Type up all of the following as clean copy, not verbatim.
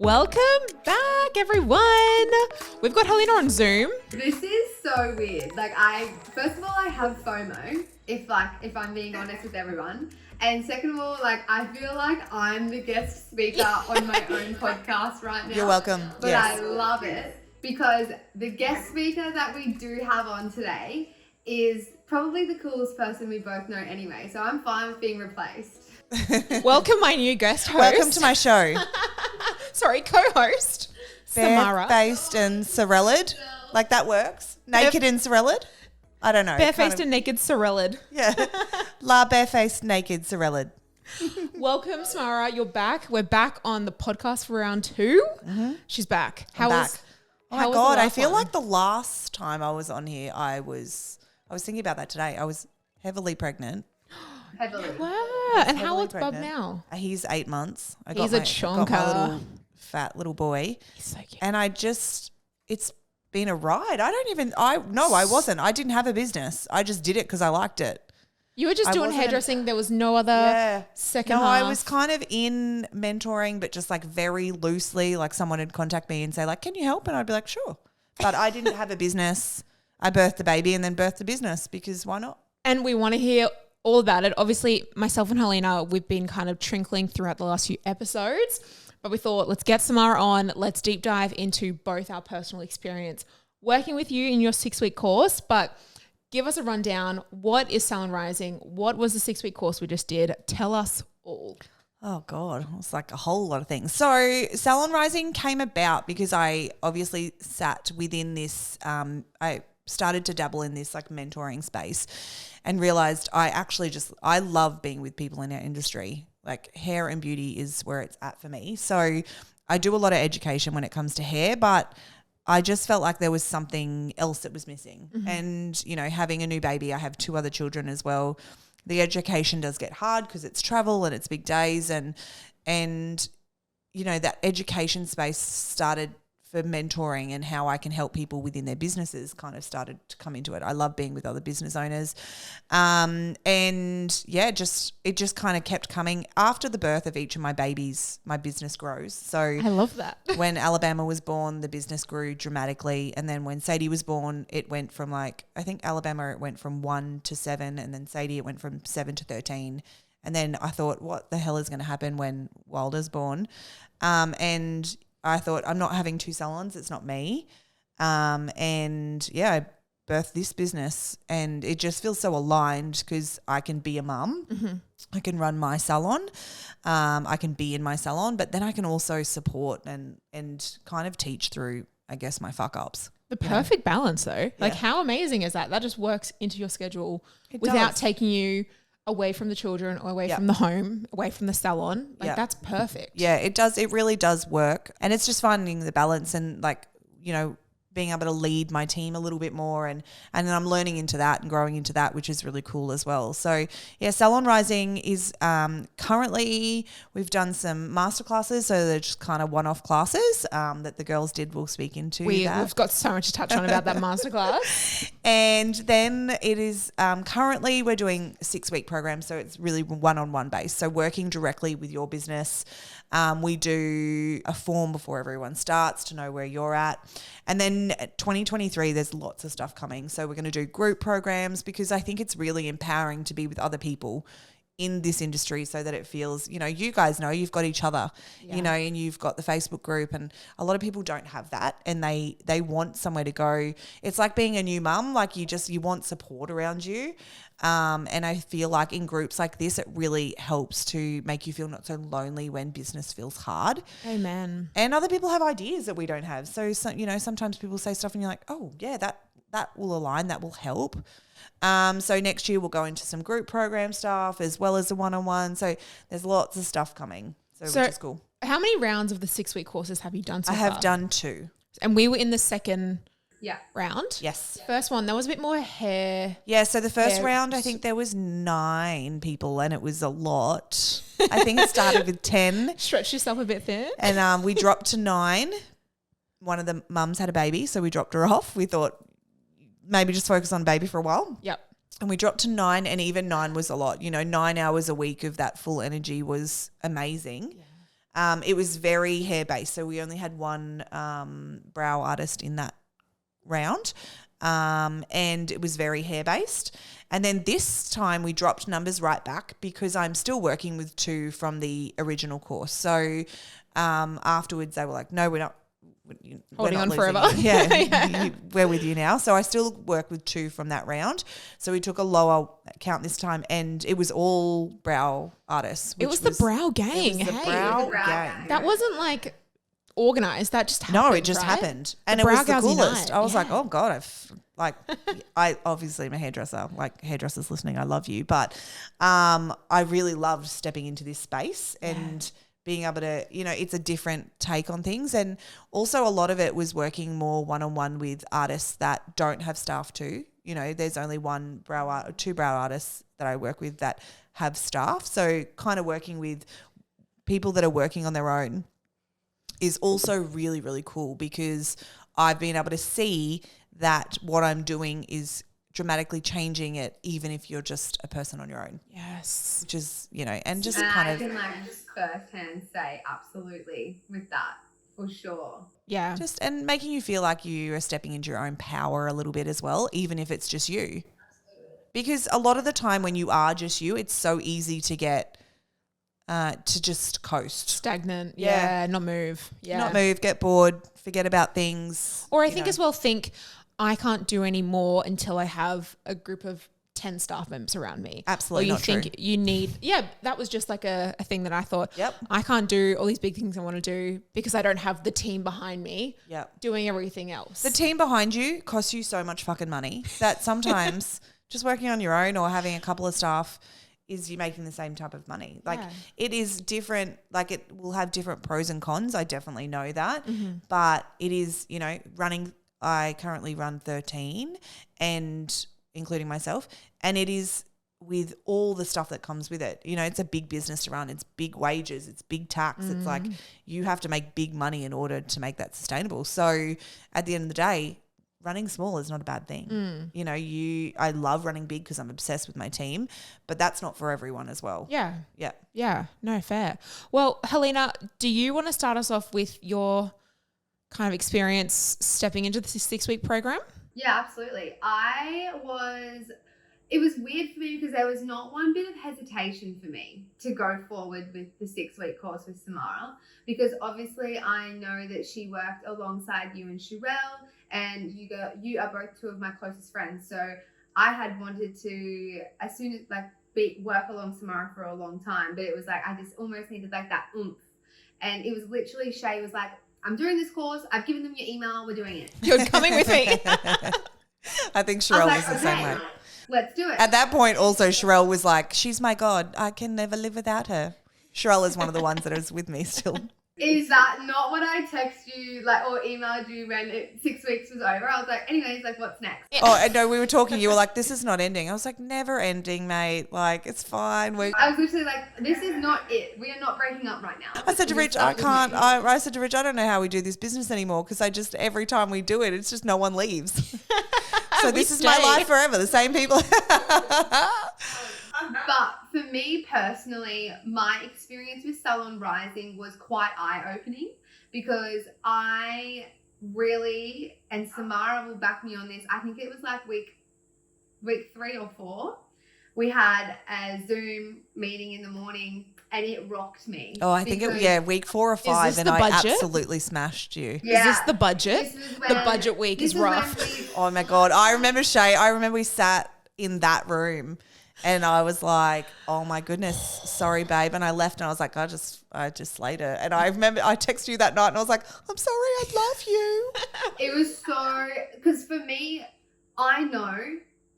Welcome back, everyone. We've got Helina on Zoom. This is so weird. First of all, I have FOMO, if I'm being honest with everyone. And second of all, I feel like I'm the guest speaker on my own podcast right now. You're welcome. But yes. I love it because the guest speaker that we do have on today is probably the coolest person we both know anyway. So I'm fine with being replaced. Welcome my new guest host. Welcome to my show. Sorry, co-host, Samara. Barefaced and Sorella. Like that works? Naked and Sorella? I don't know. Barefaced and naked Sorella. Yeah. La barefaced, naked Sorella. Welcome, Samara. You're back. We're back on the podcast for round 2. Mm-hmm. She's back. Oh my God. I feel like the last time I was on here, I was thinking about that today. I was heavily pregnant. Heavily. Wow. And how old's Bub now? He's 8 months. He's a chonker. Got my little fat little boy. He's so cute. And it's been a ride. I wasn't. I didn't have a business. I just did it because I liked it. You were just doing hairdressing. There was no other second half. I was kind of in mentoring, but just very loosely, someone would contact me and say can you help? And I'd be like, sure. But I didn't have a business. I birthed the baby and then birthed the business because why not? And we want to hear all about it. Obviously, myself and Helina, we've been kind of trinkling throughout the last few episodes, but we thought let's get Samara on. Let's deep dive into both our personal experience working with you in your 6-week course, but give us a rundown. What is Salon Rising? What was the 6-week course we just did? Tell us all. Oh God, it's a whole lot of things. So Salon Rising came about because I obviously sat within this, I started to dabble in this mentoring space and realized I love being with people in our industry. Hair and beauty is where it's at for me. So I do a lot of education when it comes to hair, but I just felt like there was something else that was missing. Mm-hmm. And, having a new baby, I have 2 other children as well. The education does get hard because it's travel and it's big days and that education space started for mentoring and how I can help people within their businesses kind of started to come into it. I love being with other business owners. It just kind of kept coming. After the birth of each of my babies, my business grows. So I love that. When Alabama was born, the business grew dramatically. And then when Sadie was born, it went from I think Alabama, it went from 1 to 7. And then Sadie, it went from 7 to 13. And then I thought, what the hell is going to happen when Wilder's born? And I thought, I'm not having 2 salons. It's not me. I birthed this business and it just feels so aligned because I can be a mum. Mm-hmm. I can run my salon. I can be in my salon, but then I can also support and kind of teach through, I guess, my fuck-ups. The perfect balance though. Yeah. How amazing is that? That just works into your schedule It without does. taking you away from the children or away from the home, away from the salon. That's perfect. Yeah, it does. It really does work. And it's just finding the balance and being able to lead my team a little bit more and then I'm learning into that and growing into that, which is really cool as well. So Salon Rising is currently we've done some masterclasses, so they're just kind of one-off classes that the girls we'll speak into. We've got so much to touch on about that masterclass. And then it is currently we're doing a 6-week program, so it's really one-on-one based. So working directly with your business. We do a form before everyone starts to know where you're at. And then 2023, there's lots of stuff coming. So we're going to do group programs because I think it's really empowering to be with other people in this industry so that it feels, you guys know you've got each other, and you've got the Facebook group and a lot of people don't have that and they want somewhere to go. It's like being a new mum, you want support around you. And I feel like in groups like this, it really helps to make you feel not so lonely when business feels hard. Amen. And other people have ideas that we don't have. So sometimes people say stuff and you're like, oh yeah, that will align, that will help. So next year we'll go into some group program stuff as well as the one-on-one. So there's lots of stuff coming, so which is cool. How many rounds of the 6-week courses have you done so far? I have done 2. And we were in the second Yeah. round. Yes. First one, there was a bit more hair. Yeah, so the first hair. round, I think there was 9 people and it was a lot. I think it started with 10. Stretch yourself a bit thin. And we dropped to 9. One of the mums had a baby, so we dropped her off. We thought maybe just focus on baby for a while. Yep. And we dropped to 9, and even 9 was a lot. 9 hours a week of that full energy was amazing. It was very hair based, so we only had one brow artist in that round, and it was very hair based. And then this time we dropped numbers right back because I'm still working with 2 from the original course. So afterwards they were like, no, we're not holding on losing forever. you. Yeah, we're with you now. So I still work with 2 from that round. So we took a lower count this time, and it was all brow artists. It was the brow gang. It was the Hey, brow brow gang. gang. that wasn't like organized. That just happened. No, it just right? happened, and The it was brow the gals coolest. unite. I was like, Yeah. oh god, I obviously am a hairdresser. Like, hairdressers listening, I love you, but I really loved stepping into this space and being able to, it's a different take on things, and also a lot of it was working more one-on-one with artists that don't have staff too. There's only 2 brow artists that I work with that have staff, so kind of working with people that are working on their own is also really, really cool, because I've been able to see that what I'm doing is dramatically changing it, even if you're just a person on your own. Yes. Which is, and just And kind I of can just firsthand say absolutely with that, for sure. Yeah. and making you feel like you are stepping into your own power a little bit as well, even if it's just you. Because a lot of the time when you are just you, it's so easy to get to just coast. Stagnant. Yeah. Yeah. Not move. Yeah. Not move, get bored, forget about things. Or I think as well, I can't do any more until I have a group of 10 staff members around me. Absolutely Or you not think true. you need, that was just like a thing that I thought, Yep. I can't do all these big things I want to do because I don't have the team behind me Yep. doing everything else. The team behind you costs you so much fucking money that sometimes just working on your own or having a couple of staff is you making the same type of money. Like, it is different. Like, it will have different pros and cons. I definitely know that. But it is, I currently run 13, and including myself, and it is with all the stuff that comes with it. It's a big business to run. It's big wages. It's big tax. It's like you have to make big money in order to make that sustainable. So at the end of the day, running small is not a bad thing. I love running big because I'm obsessed with my team, but that's not for everyone as well. Yeah. Yeah. Yeah. No, fair. Well, Helena, do you want to start us off with your kind of experience stepping into the 6-week program? Yeah, absolutely. It was weird for me because there was not one bit of hesitation for me to go forward with the 6-week course with Samara, because obviously I know that she worked alongside you and Sorella, and you are both 2 of my closest friends. So I had wanted to, as soon as work along Samara for a long time, but it was like I just almost needed that oomph. And it was literally Shay was like, I'm doing this course. I've given them your email. We're doing it. You're coming with me. I think I Sherelle was was like, the same way. let's do it. At that point also, Sherelle was like, she's my God. I can never live without her. Sherelle is one of the ones that is with me still. Is that not what I text you or emailed you when 6 weeks was over? I was like, anyways, what's next? Oh, and no, we were talking. You were like, this is not ending. I was like, never ending, mate. Like, it's fine. I was literally like, this is not it. We are not breaking up right now. I said to Rich, I can't. I said to Rich, I don't know how we do this business anymore, because every time we do it, it's just no one leaves. So this is my life forever. The same people. But for me personally, my experience with Salon Rising was quite eye-opening, because I really, and Samara will back me on this, I think it was week 3 or 4, we had a Zoom meeting in the morning, and it rocked me. Oh, I think week 4 or 5, and I absolutely smashed you. Yeah. Is this the budget? The budget week is rough. Oh my God. I remember Shay. I remember we sat in that room and I was like, oh my goodness, sorry, babe. And I left and I was like, I just slayed her. And I remember I texted you that night and I was like, I'm sorry, I love you. It was so, because for me, I know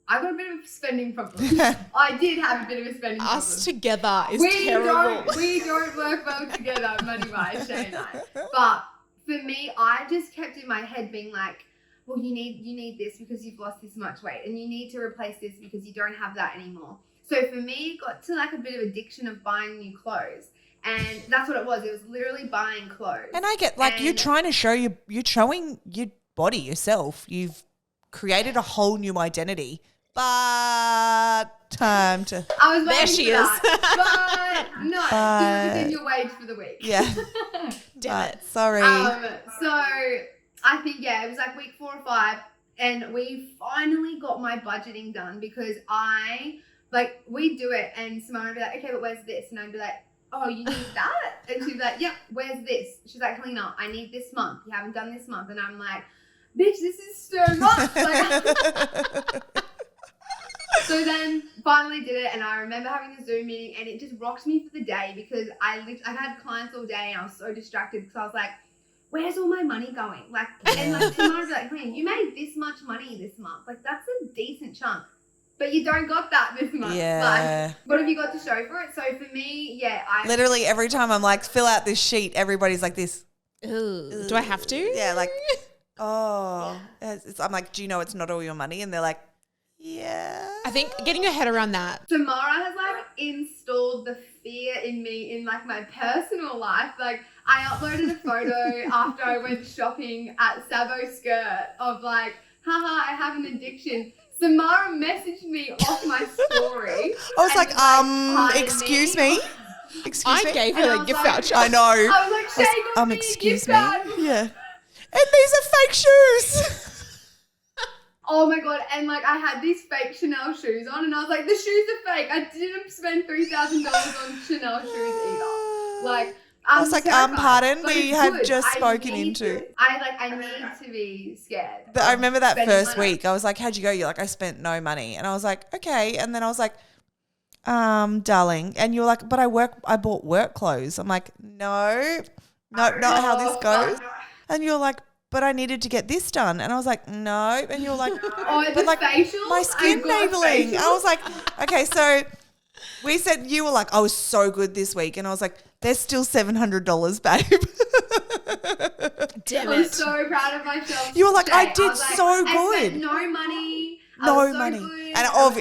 I got a bit of a spending problem. I did have a bit of a spending problem. Us together is terrible. We don't work well together, money-wise, Shay and I. But for me, I just kept in my head being like, well, you need this because you've lost this much weight, and you need to replace this because you don't have that anymore. So for me, it got to a bit of addiction of buying new clothes. And that's what it was. It was literally buying clothes. And I get you're trying to you're showing your body yourself. You've created a whole new identity but time to. I was There waiting she for is. that, but no, do it within your wage for the week. Yeah. Damn it. Sorry. So I think it was like week 4 or 5, and we finally got my budgeting done because we do it, and Samara would be like, okay, but where's this? And I'd be like, oh, you need that? And she'd be like, yep, where's this? She's like, Helina, I need this month. You haven't done this month. And I'm like, bitch, this is so much. Like, so then finally did it, and I remember having the Zoom meeting, and it just rocked me for the day because I had clients all day, and I was so distracted because I was like, where's all my money going? Like, and like Samara would be like, hey, you made this much money this month. Like, that's a decent chunk. But you don't got that this month. Yeah. Like, what have you got to show for it? So for me, I Literally every time I'm like, fill out this sheet, everybody's like this. Ugh. Do I have to? Yeah, like, oh. I'm like, do you know it's not all your money? And they're like, yeah. I think getting your head around that. Samara has like installed the fear in me in like my personal life. Like, I uploaded a photo after I went shopping at Sabo Skirt of like, haha, I have an addiction. Samara messaged me off my story. I was like, "Pardon excuse me? Excuse I me? gave And her I the was gift like- voucher. I know. I was like, Shay got me a excuse gift me? card. Yeah. And these are fake shoes. Oh my God. And like, I had these fake Chanel shoes on, and I was like, the shoes are fake. I didn't spend $3,000 on Chanel shoes either. Like, I was like, terrified, pardon, but we it's had good. just I spoken need into. I need to be scared. But I of remember that spending first money. week, I was like, how'd you go? You're like, I spent no money. And I was like, okay. And then I was like, darling. And you're like, but I bought work clothes. I'm like, no, not how this goes. And you're like, but I needed to get this done. And I was like, no. And you're like, Oh, but the like facials? my skin I got needling. facials. I was like, okay, so we said, you were like, I was so good this week. And I was like, there's still $700, babe. Damn I'm it. so proud of myself. You were like, I Shay. did was like, so I good. spent no money. I No was so money. good.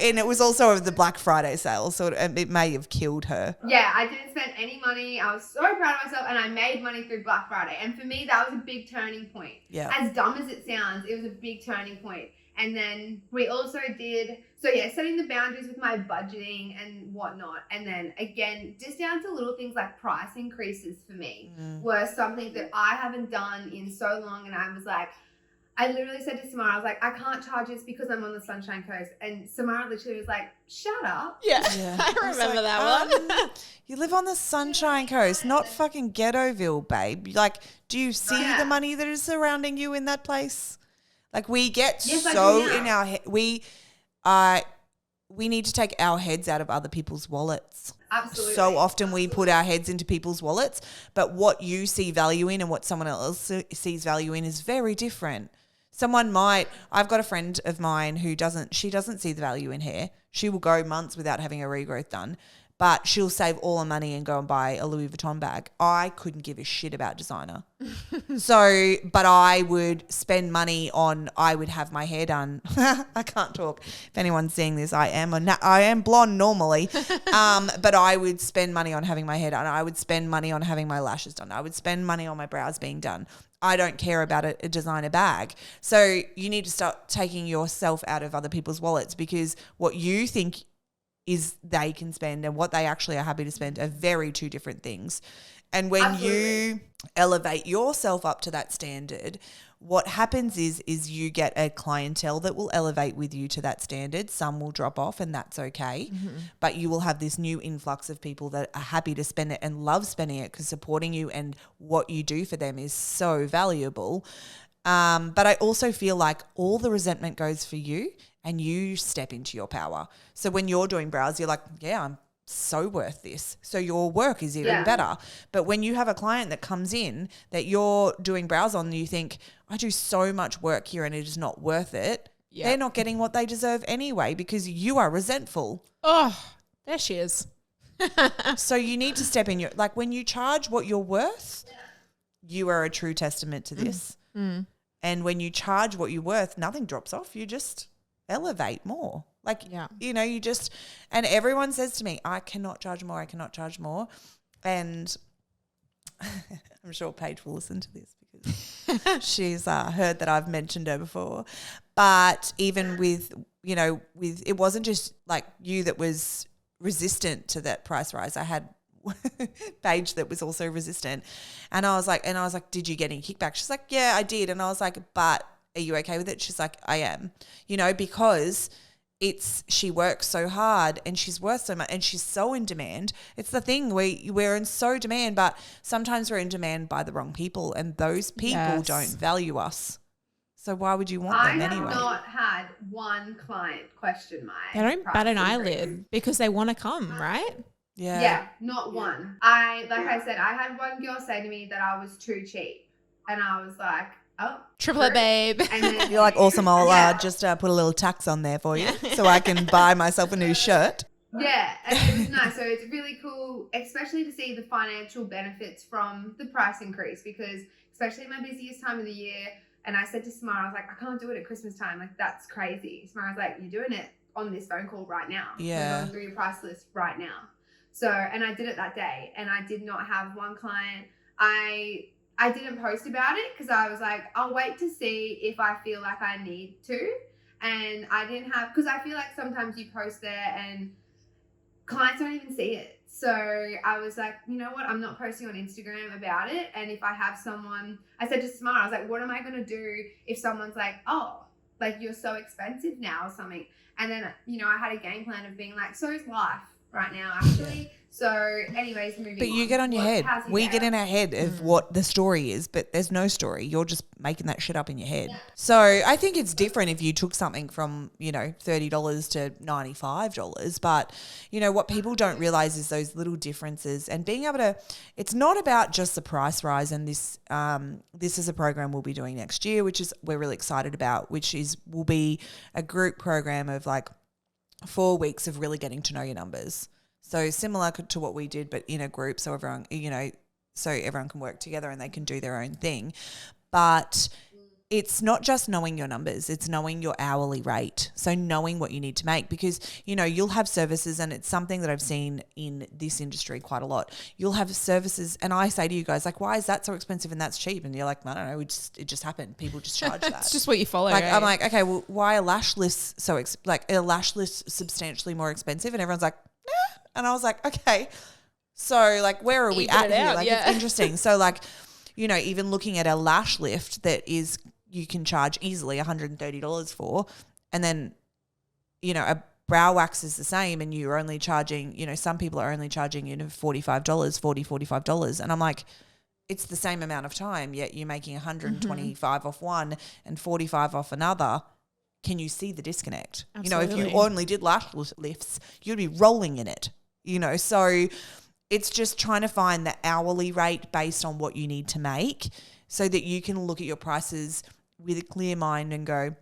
And it was also of the Black Friday sale, so it may have killed her. Yeah, I didn't spend any money. I was so proud of myself, and I made money through Black Friday. And for me, that was a big turning point. Yeah. As dumb as it sounds, it was a big turning point. And then we also did, setting the boundaries with my budgeting and whatnot. And then again, just down to little things like price increases for me were something that I haven't done in so long. And I was like, I literally said to Samara, I was like, I can't charge this because I'm on the Sunshine Coast. And Samara literally was like, shut up. Yeah, Yeah. I was remember like, that one. You live on the Sunshine Coast, not fucking Ghettoville, babe. Like, do you see Yeah. the money that is surrounding you in that place? Like, we get Yes, I so do now. in our head. We need to take our heads out of other people's wallets. Absolutely. So often we put our heads into people's wallets, but what you see value in and what someone else sees value in is very different. I've got a friend of mine who doesn't see the value in hair. She will go months without having a regrowth done, but she'll save all her money and go and buy a Louis Vuitton bag. I couldn't give a shit about designer. But I would spend money on, I would have my hair done. I can't talk. If anyone's seeing this, I am blonde normally. But I would spend money on having my hair done. I would spend money on having my lashes done. I would spend money on my brows being done. I don't care about a designer bag. So you need to start taking yourself out of other people's wallets, because what you think is they can spend and what they actually are happy to spend are very two different things. And when Absolutely. you elevate yourself up to that standard, what happens is you get a clientele that will elevate with you to that standard. Some will drop off, and that's okay. But you will have this new influx of people that are happy to spend it and love spending it, because supporting you and what you do for them is so valuable. But I also feel like all the resentment goes for you, and you step into your power. So when you're doing brows, you're like, yeah, I'm so worth this. So your work is even better. But when you have a client that comes in that you're doing brows on, and you think, I do so much work here and it is not worth it. Yeah. They're not getting what they deserve anyway, because you are resentful. Oh, there she is. So you need to step in like when you charge what you're worth, you are a true testament to this. And when you charge what you're worth, nothing drops off. You just elevate more. Like, you just, and everyone says to me, I cannot charge more. And I'm sure Paige will listen to this because she's heard that I've mentioned her before. But even with it wasn't just like you that was resistant to that price rise. I had Paige that was also resistant, and I was like, did you get any kickback? She's like, yeah, I did, and I was like, but are you okay with it? She's like, I am, because she works so hard and she's worth so much and she's so in demand. It's the thing, we're in so demand, but sometimes we're in demand by the wrong people, and those people don't value us. So why would you want them anyway? I have not had one client question my They don't bat an eyelid because they want to come, right? Yeah. Yeah, not one. I said, I had one girl say to me that I was too cheap, and I was like, oh, triplet babe. And then, You're like, awesome, I'll just put a little tax on there for you so I can buy myself a new shirt. Yeah, and it was nice. So it's really cool, especially to see the financial benefits from the price increase, because especially my busiest time of the year, and I said to Samara, I was like, I can't do it at Christmas time. Like, that's crazy. Samara was like, you're doing it on this phone call right now. Yeah. We're going through your price list right now. So, and I did it that day, and I did not have one client. I didn't post about it because I was like, I'll wait to see if I feel like I need to. And I didn't have, because I feel like sometimes you post there and clients don't even see it. So I was like, you know what? I'm not posting on Instagram about it. And if I have someone, I said to Samara, I was like, what am I going to do if someone's like, oh, like you're so expensive now or something? And then, I had a game plan of being like, so is life right now, actually. So anyways, moving on. But you get on your head. We get in our head of what the story is, but there's no story. You're just making that shit up in your head. Yeah. So I think it's different if you took something from, $30 to $95. But, what people don't realize is those little differences and being able to, it's not about just the price rise. And this is a program we'll be doing next year, which is we're really excited about, will be a group program of like 4 weeks of really getting to know your numbers. So similar to what we did, but in a group, so everyone, so everyone can work together and they can do their own thing. But it's not just knowing your numbers, it's knowing your hourly rate. So knowing what you need to make, because, you'll have services, and it's something that I've seen in this industry quite a lot. You'll have services, and I say to you guys, like, why is that so expensive and that's cheap? And you're like, I don't know, it just happened. People just charge that. It's just what you follow. Like, right? I'm like, okay, well, why are lash lifts a lash lift substantially more expensive? And everyone's like, nah. And I was like, okay, so like, where are we at here? Like, it's interesting. So like, even looking at a lash lift that is, you can charge easily $130 for, and then, a brow wax is the same, and you're only charging, some people are only charging, $45. And I'm like, it's the same amount of time, yet you're making 125 off one and 45 off another. Can you see the disconnect? Absolutely. If you only did lash lifts, you'd be rolling in it, So it's just trying to find the hourly rate based on what you need to make, so that you can look at your prices with a clear mind and go,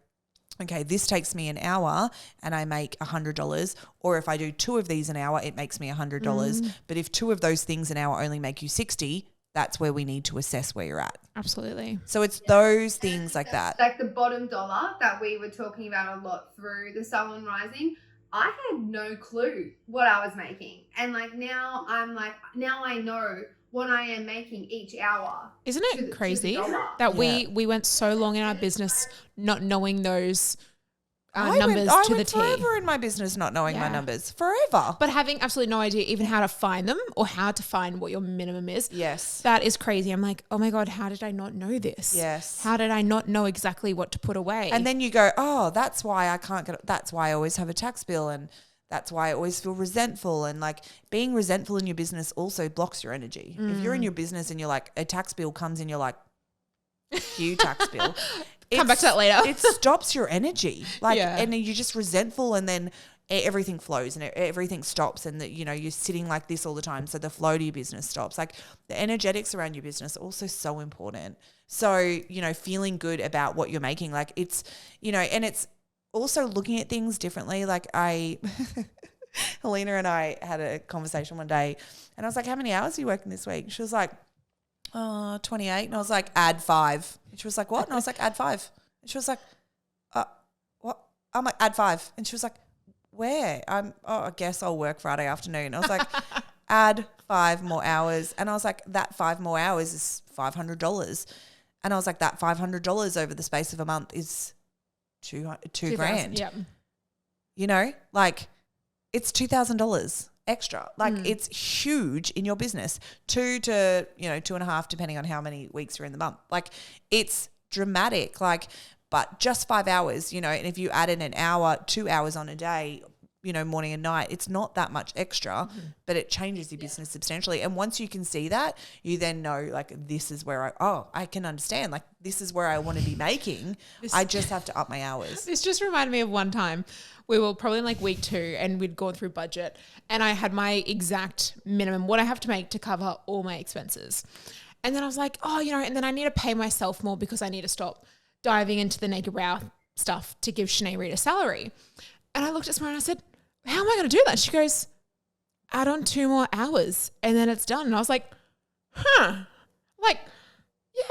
okay, this takes me an hour and I make $100. Or if I do 2 of these an hour, it makes me $100. But if 2 of those things an hour only make you $60, that's where we need to assess where you're at. Absolutely. So it's those things like that. Like the bottom dollar that we were talking about a lot through the Salon Rising, I had no clue what I was making. And like now I know what I am making each hour. Isn't it crazy that we went so long in our business not knowing those numbers to the T? I went forever in my business not knowing my numbers. Forever. But having absolutely no idea even how to find them or how to find what your minimum is. Yes. That is crazy. I'm like, oh my God, how did I not know this? Yes. How did I not know exactly what to put away? And then you go, oh, that's why I can't get, that's why I always have a tax bill, and that's why I always feel resentful. And like, being resentful in your business also blocks your energy. If you're in your business and you're like, a tax bill comes in, you're like, huge tax bill. Come back to that later. It stops your energy. And you're just resentful, and then everything flows and everything stops, and you're sitting like this all the time. So the flow to your business stops. Like, the energetics around your business are also so important. So, feeling good about what you're making, like it's, and it's also looking at things differently. Like Helina and I had a conversation one day, and I was like, how many hours are you working this week? She was like, 28. And I was like, add 5. And she was like, what? And I was like, add 5. And she was like, what? I'm like, add 5. And she was like, where? I guess I'll work Friday afternoon. I was like, add 5 more hours. And I was like, that 5 more hours is $500. And I was like, that $500 over the space of a month is two grand. Yeah. You know, like it's $2,000 extra. Like it's huge in your business. 2 to, 2.5, depending on how many weeks you're in the month. Like it's dramatic. Like, but just 5 hours, and if you add in an hour, 2 hours on a day, morning and night, it's not that much extra, but it changes your business substantially. And once you can see that, you then know, like, this is where I can understand, like, this is where I want to be making. I just have to up my hours. This just reminded me of one time we were probably in like week 2 and we'd gone through budget and I had my exact minimum, what I have to make to cover all my expenses. And then I was like, and then I need to pay myself more because I need to stop diving into the naked brow stuff to give Sinead Reid a salary. And I looked at Samara and I said, how am I going to do that? She goes, add on 2 more hours and then it's done. And I was like, like,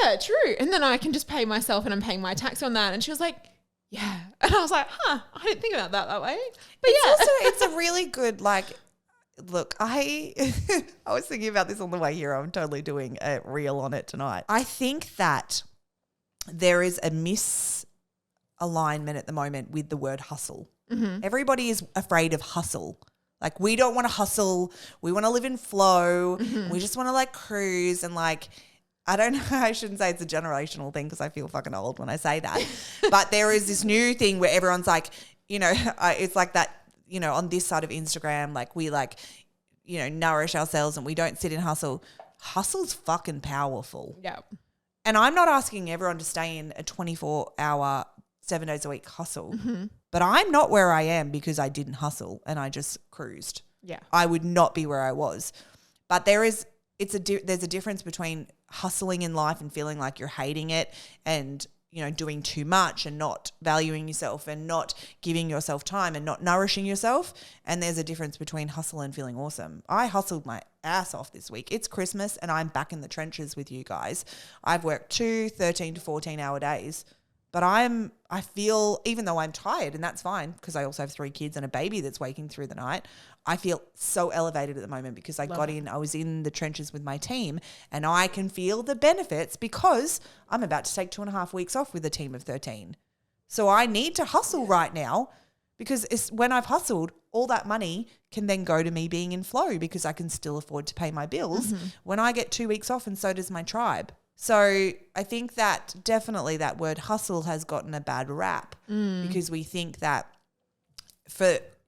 yeah, true. And then I can just pay myself and I'm paying my tax on that. And she was like, yeah. And I was like, I didn't think about that way. But It's a really good, like, look, I was thinking about this on the way here. I'm totally doing a reel on it tonight. I think that there is a misalignment at the moment with the word hustle. Everybody is afraid of hustle. Like, we don't want to hustle. We want to live in flow. We just want to like cruise and like, I don't know. I shouldn't say it's a generational thing because I feel fucking old when I say that. But there is this new thing where everyone's like, it's like that, on this side of Instagram, like we like, nourish ourselves and we don't sit in hustle. Hustle's fucking powerful. Yeah. And I'm not asking everyone to stay in a 24-hour, 7 days a week hustle. But I'm not where I am because I didn't hustle and I just cruised. Yeah. I would not be where I was. But there's a difference between hustling in life and feeling like you're hating it and, doing too much and not valuing yourself and not giving yourself time and not nourishing yourself. And there's a difference between hustle and feeling awesome. I hustled my ass off this week. It's Christmas and I'm back in the trenches with you guys. I've worked 2 13 to 14-hour days. But I feel, even though I'm tired, and that's fine because I also have 3 kids and a baby that's waking through the night, I feel so elevated at the moment because I was in the trenches with my team and I can feel the benefits because I'm about to take 2.5 weeks off with a team of 13. So I need to hustle right now because when I've hustled, all that money can then go to me being in flow because I can still afford to pay my bills when I get 2 weeks off and so does my tribe. So I think that definitely that word hustle has gotten a bad rap because we think that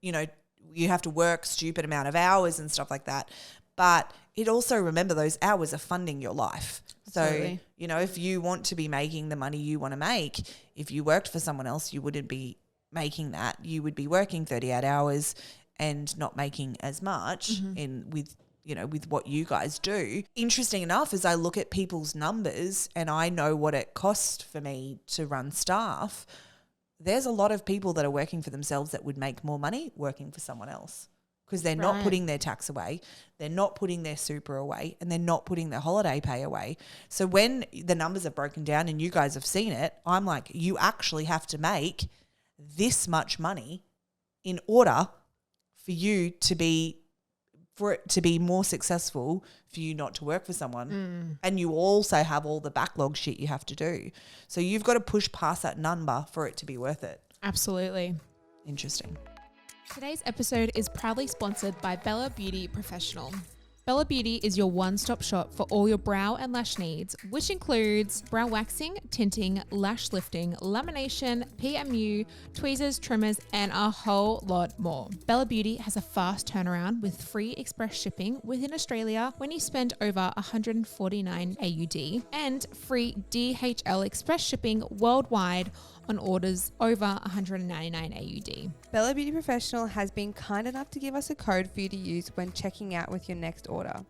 you have to work stupid amount of hours and stuff like that. But it also, remember, those hours are funding your life. Absolutely. So, if you want to be making the money you want to make, if you worked for someone else, you wouldn't be making that. You would be working 38 hours and not making as much with what you guys do. Interesting enough, as I look at people's numbers and I know what it costs for me to run staff, there's a lot of people that are working for themselves that would make more money working for someone else because they're not putting their tax away, they're not putting their super away, and they're not putting their holiday pay away. So when the numbers are broken down and you guys have seen it, I'm like, you actually have to make this much money in order for it to be more successful, for you not to work for someone. And you also have all the backlog shit you have to do. So you've got to push past that number for it to be worth it. Absolutely. Interesting. Today's episode is proudly sponsored by Bella Beauty Professional. Bella Beauty is your one-stop shop for all your brow and lash needs, which includes brow waxing, tinting, lash lifting, lamination, PMU, tweezers, trimmers, and a whole lot more. Bella Beauty has a fast turnaround with free express shipping within Australia when you spend over 149 AUD and free DHL express shipping worldwide on orders over 199 AUD. Bella Beauty Professional has been kind enough to give us a code for you to use when checking out with your next order.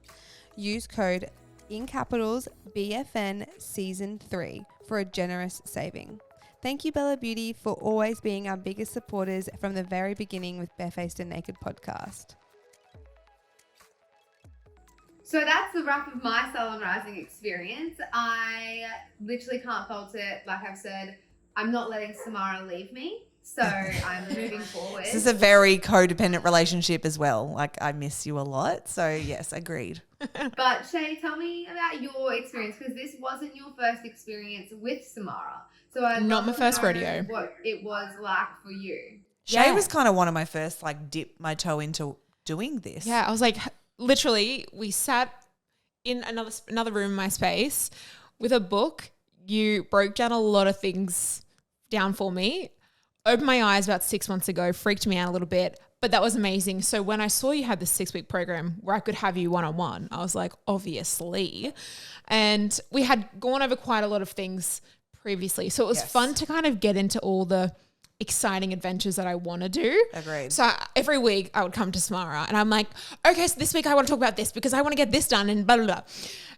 Use code in capitals BFN Season 3 for a generous saving. Thank you, Bella Beauty, for always being our biggest supporters from the very beginning with Barefaced and Naked podcast. So that's the wrap of my Salon Rising experience. I literally can't fault it. Like I've said, I'm not letting Samara leave me. So I'm moving forward. This is a very codependent relationship as well. Like, I miss you a lot. So, yes, agreed. But Shay, tell me about your experience, because this wasn't your first experience with Samara. So I Not my first rodeo. What it was like for you. Shay Yeah. was kind of one of my first, like, dip my toe into doing this. Yeah, I was like, literally, we sat in another room in my space with a book. You broke down a lot of things down for me. Opened my eyes about 6 months ago, freaked me out a little bit, but that was amazing. So when I saw you had this 6-week program where I could have you one-on-one, I was like, obviously. And we had gone over quite a lot of things previously. So it was fun to kind of get into all the exciting adventures that I want to do. Agreed. So every week I would come to Samara and I'm like, okay, so this week I want to talk about this because I want to get this done and blah, blah, blah.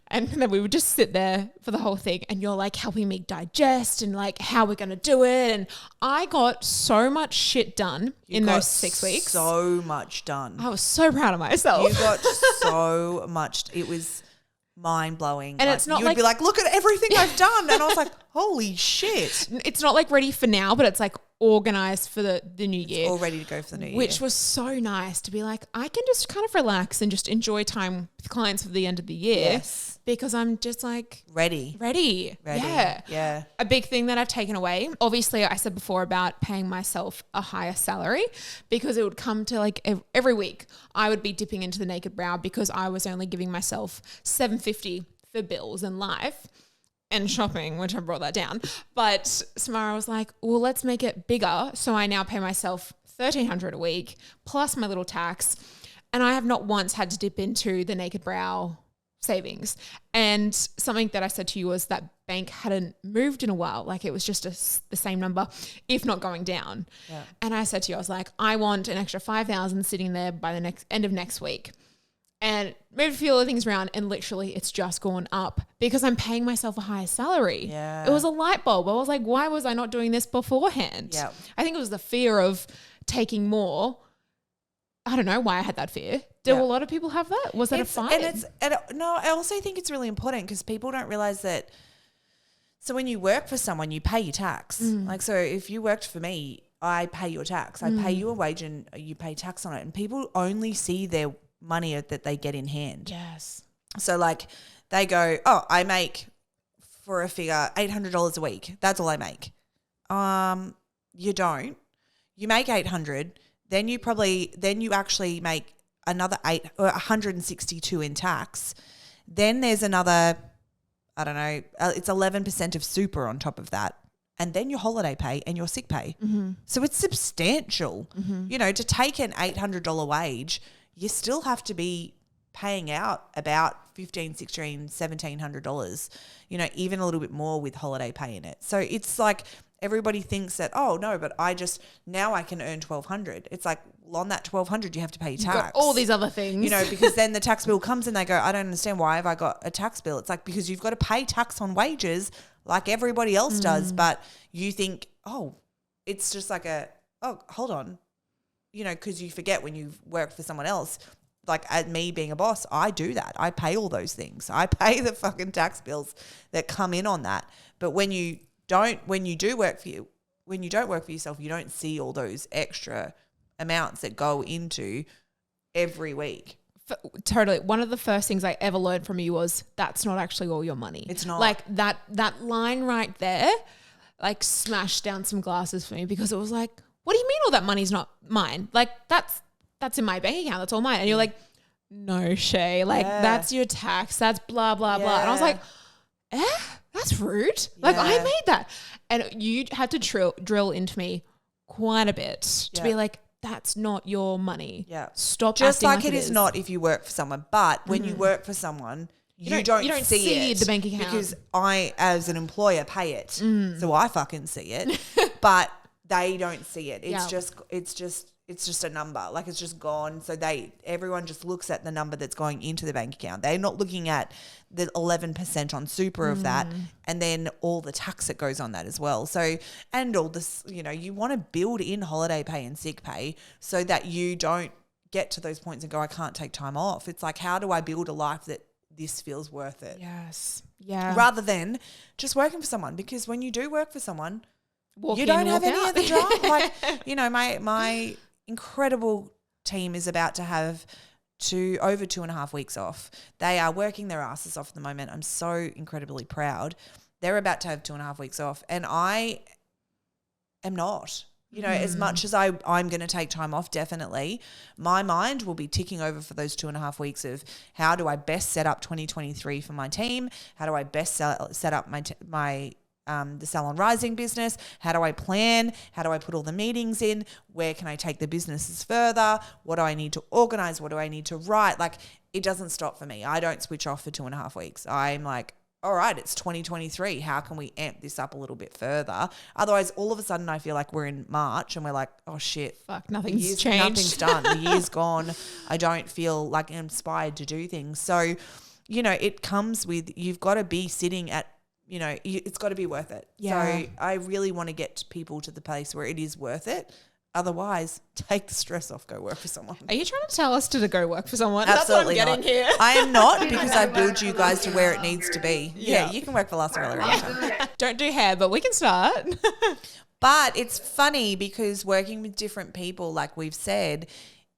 And then we would just sit there for the whole thing and you're like helping me digest and like how we're going to do it. And I got so much shit done in those 6 weeks. So much done. I was so proud of myself. You got so much. It was mind blowing. And it's not you would be like, look at everything I've done. And I was like, holy shit. It's not like ready for now, but it's like organized for the new year. All ready to go for the new year. Which was so nice to be like, I can just kind of relax and just enjoy time with clients for the end of the year. Yes. Because I'm just like Ready. Yeah. Yeah. A big thing that I've taken away, obviously I said before about paying myself a higher salary because it would come to like every week I would be dipping into the naked brow because I was only giving myself $7.50 for bills and life and shopping, which I brought that down. But Samara was like, well, let's make it bigger. So I now pay myself $1,300 a week plus my little tax. And I have not once had to dip into the naked brow savings. And something that I said to you was that bank hadn't moved in a while. Like it was just the same number, if not going down. Yeah. And I said to you, I was like, I want an extra 5,000 sitting there by the end of next week. And moved a few other things around and literally it's just gone up because I'm paying myself a higher salary. Yeah. It was a light bulb. I was like, why was I not doing this beforehand? Yeah. I think it was the fear of taking more. I don't know why I had that fear. Do a lot of people have that? Was that a fight? No, I also think it's really important because people don't realize that. So when you work for someone, you pay your tax. Like, so if you worked for me, I pay your tax. I pay you a wage and you pay tax on it. And people only see their money that they get in hand. Yes. So like they go, oh, I make for a figure $800 a week. That's all I make. You don't. You make $800. Then you actually make another 162 in tax. Then there's another, I don't know, it's 11% of super on top of that. And then your holiday pay and your sick pay. Mm-hmm. So it's substantial. Mm-hmm. You know, to take an $800 wage, you still have to be paying out about $1,500, $1,600, $1,700, you know, even a little bit more with holiday pay in it. So it's like everybody thinks that, oh, no, but now I can earn $1,200. It's like, well, on that $1,200, you have to pay tax. You've got all these other things. You know, because then the tax bill comes and they go, I don't understand, why have I got a tax bill? It's like, because you've got to pay tax on wages like everybody else does, but you think, oh, it's just like hold on. You know, because you forget when you've worked for someone else, like at me being a boss, I do that. I pay all those things. I pay the fucking tax bills that come in on that. But when you don't work for yourself, you don't see all those extra amounts that go into every week. Totally. One of the first things I ever learned from you was that's not actually all your money. It's not. Like that line right there, like smashed down some glasses for me because it was like, what do you mean all that money's not mine? Like that's in my bank account. That's all mine. And you're like, no, Shay, like that's your tax. That's blah, blah, blah. And I was like, that's rude. Like I made that. And you had to drill into me quite a bit to be like, that's not your money. Yeah. Stop just acting like it is not if you work for someone. But when you work for someone, you don't see it, the bank account. Because I, as an employer, pay it. So I fucking see it. But they don't see it. It's just a number. Like it's just gone. So everyone just looks at the number that's going into the bank account. They're not looking at the 11% on super of that and then all the tax that goes on that as well. So, and all this, you know, you want to build in holiday pay and sick pay so that you don't get to those points and go, I can't take time off. It's like, how do I build a life that this feels worth it? Yes. Yeah. Rather than just working for someone, because when you do work for someone, Walk you in, don't have walk any out. of the drama. Like, you know, my incredible team is about to have over 2.5 weeks off. They are working their asses off at the moment. I'm so incredibly proud. They're about to have 2.5 weeks off, and I am not. You know, as much as I'm going to take time off, definitely, my mind will be ticking over for those 2.5 weeks of how do I best set up 2023 for my team? How do I best set up my the Salon Rising business? How do I plan? How do I put all the meetings in? Where can I take the businesses further? What do I need to organize? What do I need to write? Like, it doesn't stop for me. I don't switch off for 2.5 weeks. I'm like, all right, it's 2023. How can we amp this up a little bit further? Otherwise, all of a sudden, I feel like we're in March and we're like, oh shit, Fuck, nothing's changed. Nothing's done. The year's gone. I don't feel like inspired to do things. So, you know, it comes with, you've got to be sitting at, you know, it's got to be worth it. Yeah. So I really want to get people to the place where it is worth it. Otherwise, take the stress off, go work for someone. Are you trying to tell us to go work for someone? Absolutely That's what I'm getting not. here. I am not, because I build you guys to where it needs to be. Yeah. Yeah, you can work for La Sorella anytime. Don't do hair, but we can start. But it's funny because working with different people, like we've said,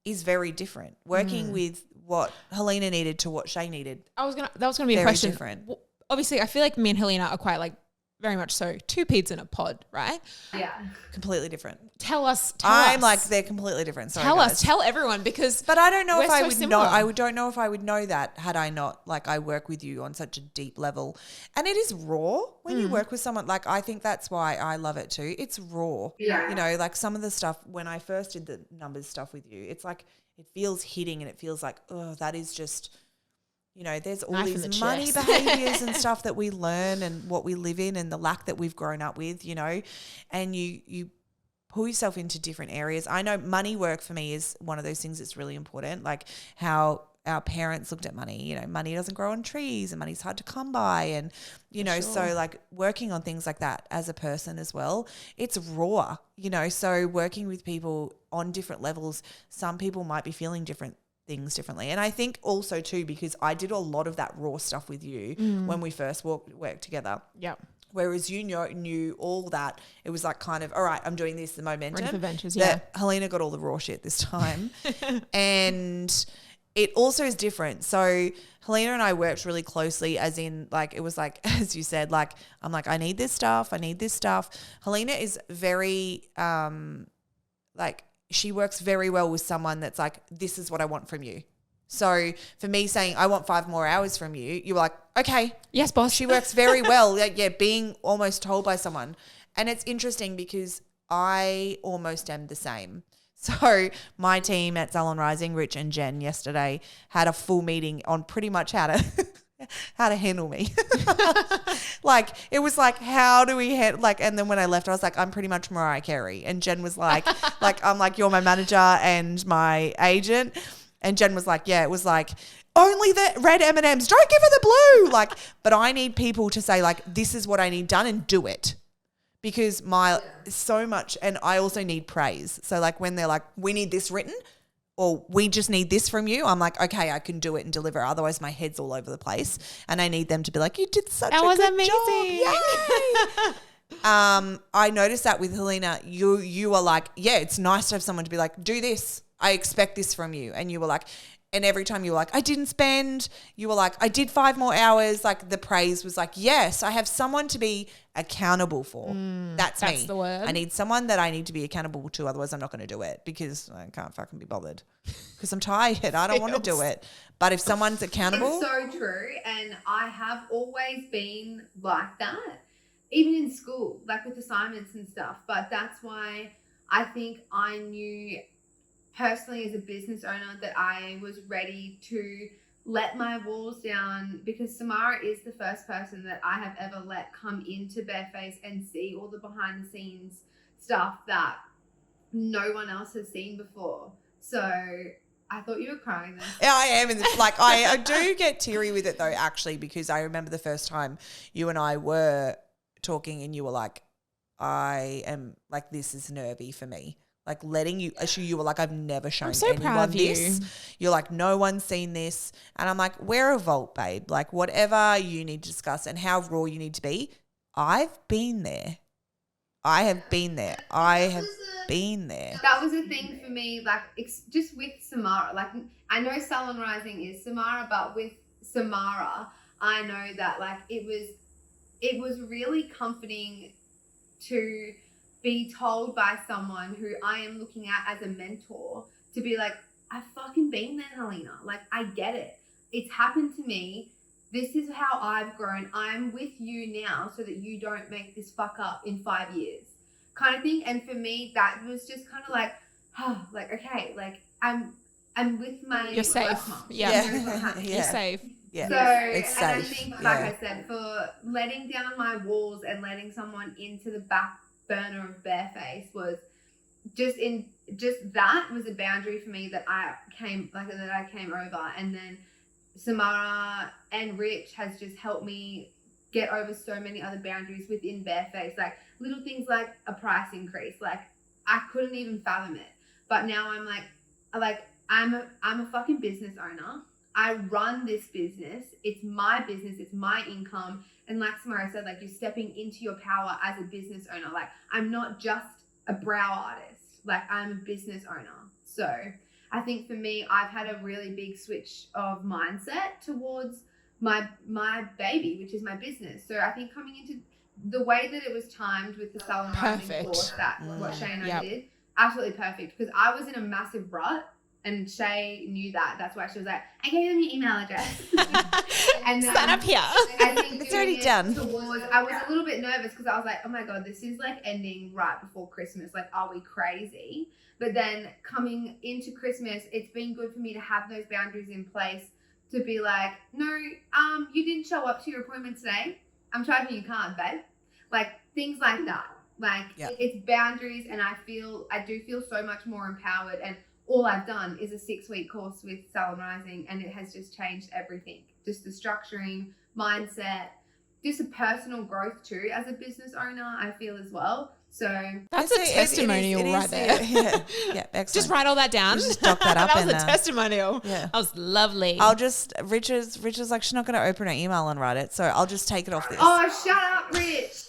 is very different. Working with what Helina needed to what Shay needed. that was gonna be a Very question. different. Well, obviously, I feel like me and Helena are quite like very much so two peas in a pod, right? Yeah. Completely different. Tell us. I'm like, they're completely different. Sorry, guys. Tell everyone, because But I don't know if we're I so would similar. know. I don't know if I would know that had I not, like, I work with you on such a deep level, and it is raw when you work with someone. Like, I think that's why I love it too. It's raw. Yeah. You know, like some of the stuff when I first did the numbers stuff with you, it's like it feels hitting, and it feels like, oh, that is just. You know, there's all Knife in the these money chest. behaviors and stuff that we learn and what we live in and the lack that we've grown up with, you know, and you pull yourself into different areas. I know money work for me is one of those things that's really important, like how our parents looked at money. You know, money doesn't grow on trees and money's hard to come by. And, you know, so like working on things like that as a person as well, it's raw, you know, so working with people on different levels, some people might be feeling different things differently. And I think also too, because I did a lot of that raw stuff with you when we first worked together. yeah, Whereas you knew all that. It was like kind of, all right, I'm doing this, the momentum. ready for ventures. That Helena got all the raw shit this time. And it also is different. So Helena and I worked really closely, as in like, it was like, as you said, like, I'm like, I need this stuff. Helena is very, like, she works very well with someone that's like, this is what I want from you. So for me saying, I want 5 more hours from you, you were like, okay. Yes, boss. She works very well. Like, yeah, being almost told by someone. And it's interesting because I almost am the same. So my team at Salon Rising, Rich and Jen, yesterday had a full meeting on pretty much how to handle me. Like, it was like, how do we like, and then when I left, I was like, I'm pretty much Mariah Carey. And Jen was like, I'm like, you're my manager and my agent. And Jen was like, yeah, it was like, only the red M&Ms, don't give her the blue. Like, but I need people to say like, this is what I need done and do it. Because so much, and I also need praise. So like when they're like, we need this written, or we just need this from you, I'm like, okay, I can do it and deliver. Otherwise my head's all over the place. And I need them to be like, you did such a good amazing. job. Yay. I noticed that with Helena, you are like, yeah, it's nice to have someone to be like, do this. I expect this from you. And you were like, and every time you were like, I didn't spend, you were like, I did 5 more hours. Like the praise was like, yes, I have someone to be accountable for. That's me. the word. I need someone that I need to be accountable to. Otherwise I'm not going to do it because I can't fucking be bothered because I'm tired. I don't want to do it. But if someone's accountable. It's so true. And I have always been like that, even in school, like with assignments and stuff. But that's why I think I knew personally as a business owner that I was ready to let my walls down, because Samara is the first person that I have ever let come into Barefaced and see all the behind the scenes stuff that no one else has seen before. So I thought you were crying then. Yeah, I am. Like I do get teary with it though, actually, because I remember the first time you and I were talking and you were like, I am like, this is nervy for me. Like letting you were like, I've never shown so anyone proud of this. you. You're like, no one's seen this. And I'm like, we're a vault, babe. Like whatever you need to discuss and how raw you need to be, I've been there. I have been there. I have been there. That was a thing for me, like just with Samara. Like I know Salon Rising is Samara, but with Samara, I know that like it was really comforting to be told by someone who I am looking at as a mentor to be like, I've fucking been there, Helena. Like I get it. It's happened to me. This is how I've grown. I'm with you now so that you don't make this fuck up in 5 years kind of thing. And for me, that was just kind of like, oh, like, okay, like I'm with my You're safe. mom. Yeah. Yeah. You're safe. Yeah. So, It's and safe. I think, like Yeah. I said, for letting down my walls and letting someone into the back burner of Barefaced was just that was a boundary for me that I came over. And then Samara and Rich has just helped me get over so many other boundaries within Barefaced, like little things like a price increase. Like I couldn't even fathom it, but now I'm like I'm a fucking business owner. I run this business. It's my business. It's my income. And like Samara said, like you're stepping into your power as a business owner. Like I'm not just a brow artist. Like I'm a business owner. So I think for me, I've had a really big switch of mindset towards my baby, which is my business. So I think coming into the way that it was timed with the Salon Rising course, that what Shay and I did, absolutely perfect. Because I was in a massive rut. And Shay knew that. That's why she was like, I gave them your email address. And then Sign up here. I think It's already done. I was a little bit nervous because I was like, oh my God, this is like ending right before Christmas. Like, are we crazy? But then coming into Christmas, it's been good for me to have those boundaries in place to be like, no, you didn't show up to your appointment today. I'm charging you card, babe. Like things like that. Like it's boundaries, and I do feel so much more empowered. And all I've done is a 6-week course with Salon Rising, and it has just changed everything. Just the structuring, mindset, just a personal growth too as a business owner, I feel as well. So that's a testimonial right there. Yeah, excellent. Just write all that down. Just dock that up. That was a testimonial. Yeah. That was lovely. Richard's like, she's not going to open her email and write it, so I'll just take it off this. Oh, shut up, Rich.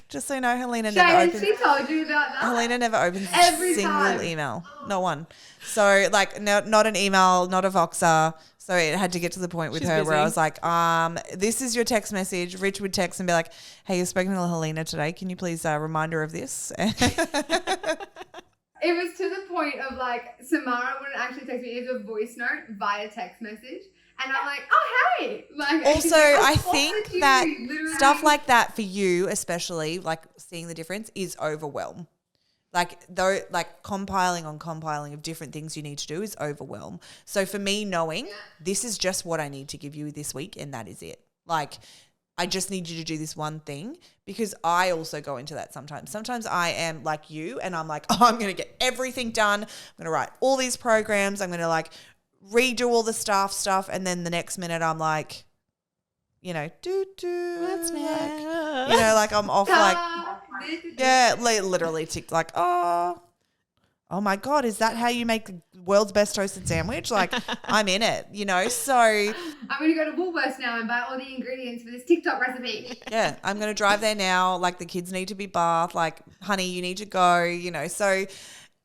Just so you know, Helena Shay, never has opens. she told you about that? Helena never opens Every a single time. email, not one. So like, not an email, not a Voxer. So it had to get to the point with She's her busy. where I was like, this is your text message. Rich would text and be like, hey, you've spoken to Helena today. Can you please remind her of this? It was to the point of like, Samara wouldn't actually text me. It was a voice note via text message. And I'm like, oh, hey. Like, Also, I what think did that you literally- stuff like that for you, especially like seeing the difference, is overwhelm. Like though, like compiling of different things you need to do is overwhelm. So for me, knowing this is just what I need to give you this week, and that is it. Like I just need you to do this one thing, because I also go into that sometimes. Sometimes I am like you, and I'm like, oh, I'm going to get everything done. I'm going to write all these programs. I'm going to like redo all the stuff, and then the next minute I'm like, you know, what's next? You know, like I'm off like, literally tick like, oh my God, is that how you make the world's best toasted sandwich? Like I'm in it, you know. So I'm going to go to Woolworths now and buy all the ingredients for this TikTok recipe. yeah, I'm going to drive there now. Like the kids need to be bathed. Like, honey, you need to go, you know. So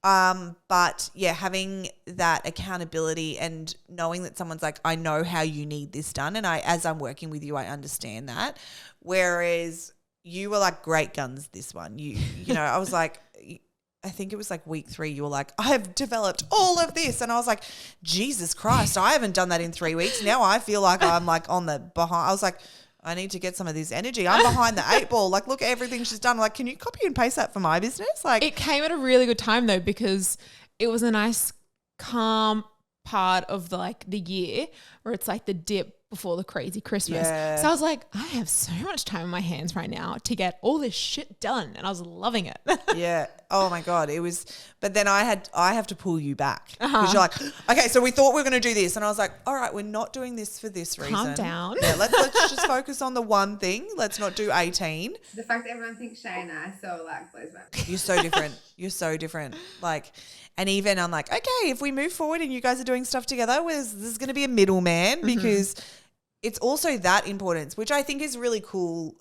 but yeah, having that accountability and knowing that someone's like, I know how you need this done, and as I'm working with you, I understand that. Whereas you were like great guns this one. You know, I was like, I think it was like week 3, you were like, I've developed all of this. And I was like, Jesus Christ, I haven't done that in 3 weeks. Now I feel like I'm like on the behind. I was like, I need to get some of this energy. I'm behind the 8 ball. Like, look at everything she's done. Like, can you copy and paste that for my business? Like, it came at a really good time though, because it was a nice calm part of the year where it's like the dip before the crazy Christmas. Yeah. So I was like, I have so much time in my hands right now to get all this shit done, and I was loving it. yeah. Oh my God. It was, but then I have to pull you back because you're like, okay, so we thought we were going to do this. And I was like, all right, we're not doing this for this reason. Calm down. Yeah. Let's just focus on the one thing. Let's not do 18. The fact that everyone thinks Shay and I are so alike blows my mind. You're so different. You're so different. Like, and even I'm like, okay, if we move forward and you guys are doing stuff together, this is going to be a middleman because it's also that importance, which I think is really cool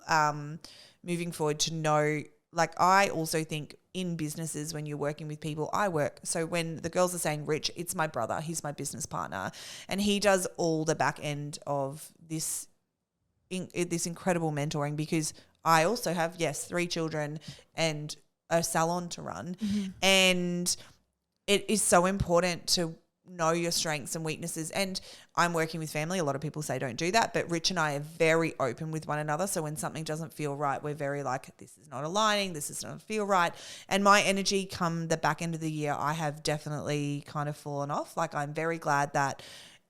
moving forward to know, like, I also think in businesses when you're working with people, I work. So when the girls are saying Rich, it's my brother. He's my business partner. And he does all the back end of this incredible mentoring, because I also have, 3 children and a salon to run. And it is so important to know your strengths and weaknesses. And I'm working with family. A lot of people say don't do that, but Rich and I are very open with one another. So when something doesn't feel right, we're very like, this is not aligning, this is not feel right. And my energy come the back end of the year, I have definitely kind of fallen off. Like, I'm very glad that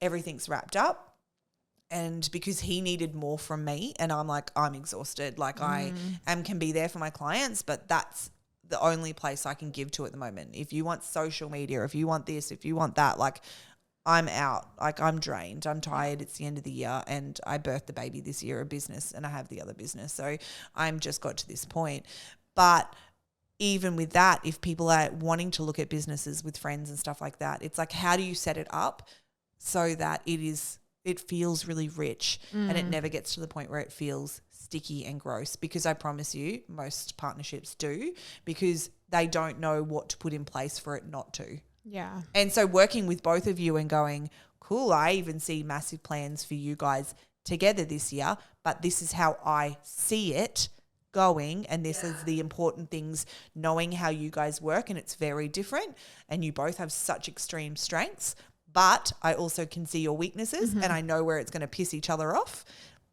everything's wrapped up. And because he needed more from me, and I'm like, I'm exhausted. Like, I can be there for my clients, but that's the only place I can give to at the moment. If you want social media, if you want this, if you want that, like, I'm out. Like, I'm drained. I'm tired. It's the end of the year, and I birthed the baby this year, a business, and I have the other business. So I'm just got to this point. But even with that, if people are wanting to look at businesses with friends and stuff like that, it's like, how do you set it up so that it feels really rich and it never gets to the point where it feels sticky and gross? Because I promise you, most partnerships do, because they don't know what to put in place for it not to. Yeah. And so working with both of you and going, cool, I even see massive plans for you guys together this year, but this is how I see it going, and this is the important things, knowing how you guys work, and it's very different, and you both have such extreme strengths. But I also can see your weaknesses and I know where it's going to piss each other off.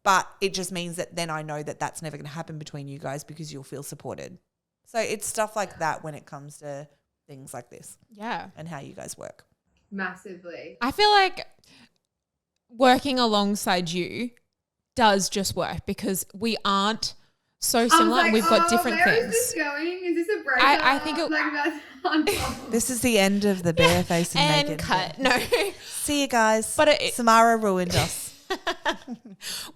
But it just means that then I know that that's never going to happen between you guys, because you'll feel supported. So it's stuff like that when it comes to things like this. Yeah. And how you guys work. Massively. I feel like working alongside you does just work, because we aren't so similar, like, and we've got different where things. Is this going? Is this a breakup? I think it, like that's This is the end of the Barefaced and and Naked. cut. No. See you guys. But Samara ruined us.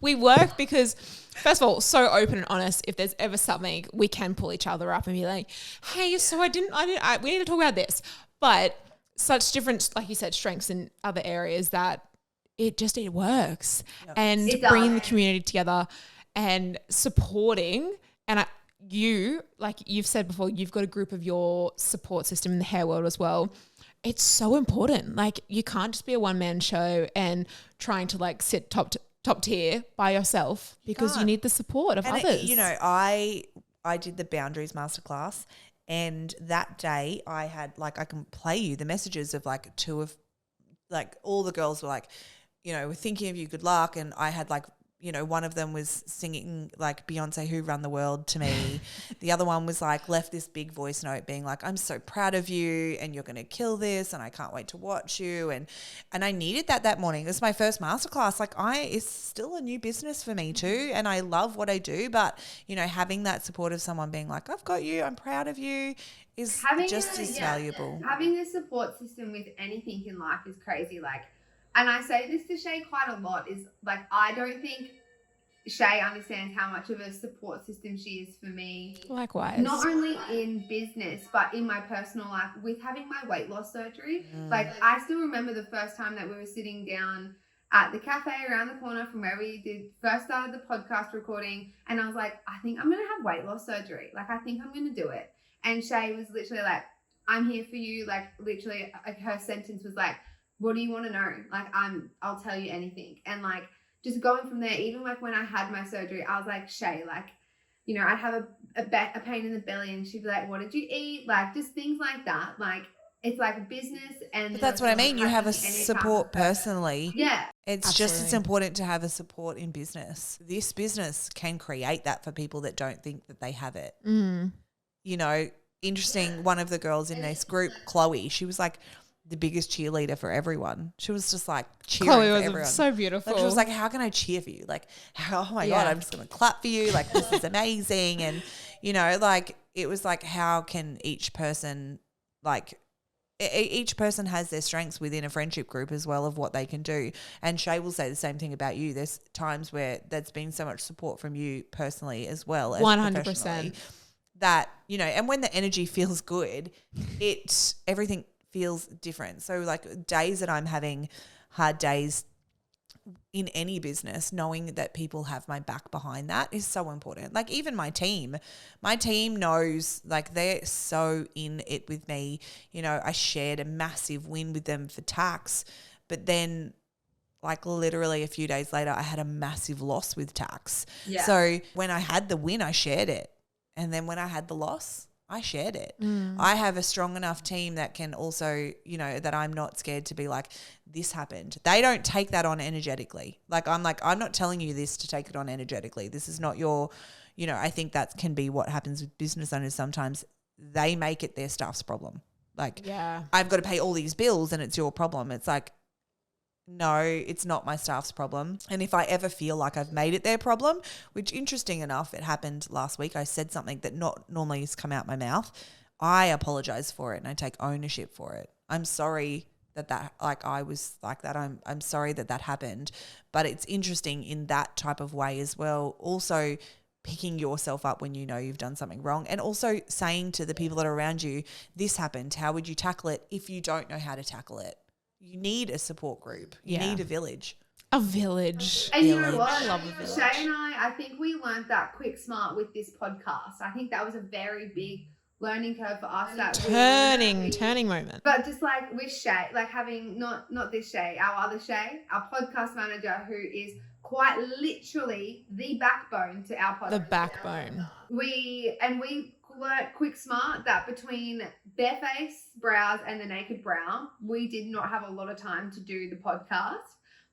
We work because, first of all, so open and honest. If there's ever something, we can pull each other up and be like, hey, so we need to talk about this. But such different, like you said, strengths in other areas that it works. Yep. And bringing the community together and supporting, and like you've said before, you've got a group of your support system in the hair world as well. It's so important. Like, you can't just be a one-man show and trying to like sit top tier by yourself, because you need the support of others. I did the boundaries masterclass, and that day I had, like, I can play you the messages of like 2 of, like, all the girls were like, we're thinking of you, good luck. And I had like, one of them was singing like Beyonce, Who Run the World to me. The other one was like, left this big voice note being like, I'm so proud of you and you're going to kill this and I can't wait to watch you. And I needed that morning. It was my first masterclass. Like, it's still a new business for me too. And I love what I do, but having that support of someone being like, I've got you, I'm proud of you, is just as valuable. Having a support system with anything in life is crazy. Like, and I say this to Shay quite a lot, is like, I don't think Shay understands how much of a support system she is for me. Likewise. Not only in business, but in my personal life with having my weight loss surgery. Like, I still remember the first time that we were sitting down at the cafe around the corner from where we first started the podcast recording. And I was like, I think I'm going to have weight loss surgery. Like, I think I'm going to do it. And Shay was literally like, I'm here for you. Like, literally, like, her sentence was like, what do you want to know? Like, I'll tell you anything. And like, just going from there, even like when I had my surgery, I was like, Shay, like, I'd have a pain in the belly and she'd be like, what did you eat? Like, just things like that. Like, it's like business. But that's what I mean. You have a support personally. Yeah. It's Absolutely. just as important to have a support in business. This business can create that for people that don't think that they have it. Interesting. One of the girls in this group, Chloe, she was like the biggest cheerleader for everyone. She was just like cheering Chloe for was everyone. So beautiful. Like, she was like, how can I cheer for you? Like, oh my God, I'm just going to clap for you. Like, this is amazing. And, like, it was like, how can each person, like, each person has their strengths within a friendship group as well of what they can do. And Shay will say the same thing about you. There's times where there's been so much support from you personally as well as 100%. That, and when the energy feels good, everything feels different. So like days that I'm having hard days, in any business, knowing that people have my back behind that is so important. Like even my team knows, like they're so in it with me. You know, I shared a massive win with them for tax, but then like literally a few days later, I had a massive loss with tax. Yeah. So when I had the win, I shared it. And then when I had the loss, I shared it. I have a strong enough team that can also, you know, that I'm not scared to be like, this happened. They don't take that on energetically. I'm not telling you this to take it on energetically. This is not your, you know, I think that can be what happens with business owners sometimes. They make it their staff's problem. Like, I've got to pay all these bills and it's your problem. It's like, no, it's not my staff's problem. And if I ever feel like I've made it their problem, which interesting enough, it happened last week. I said something that not normally has come out my mouth. I apologize for it and I take ownership for it. I'm sorry that like I was like that. I'm sorry that happened. But it's interesting in that type of way as well. Also picking yourself up when you know you've done something wrong, and also saying to the people that are around you, this happened. How would you tackle it if you don't know how to tackle it? You need a support group. You need a village. A village. And you know what? I love a village. Shay and I think we learned that quick smart with this podcast. I think that was a very big learning curve for us. That Turning moment. But just like with Shay, like having not this Shay, our other Shay, our podcast manager, who is quite literally the backbone to our podcast. The backbone. We learned quick smart that between Barefaced brows and the naked brow, we did not have a lot of time to do the podcast.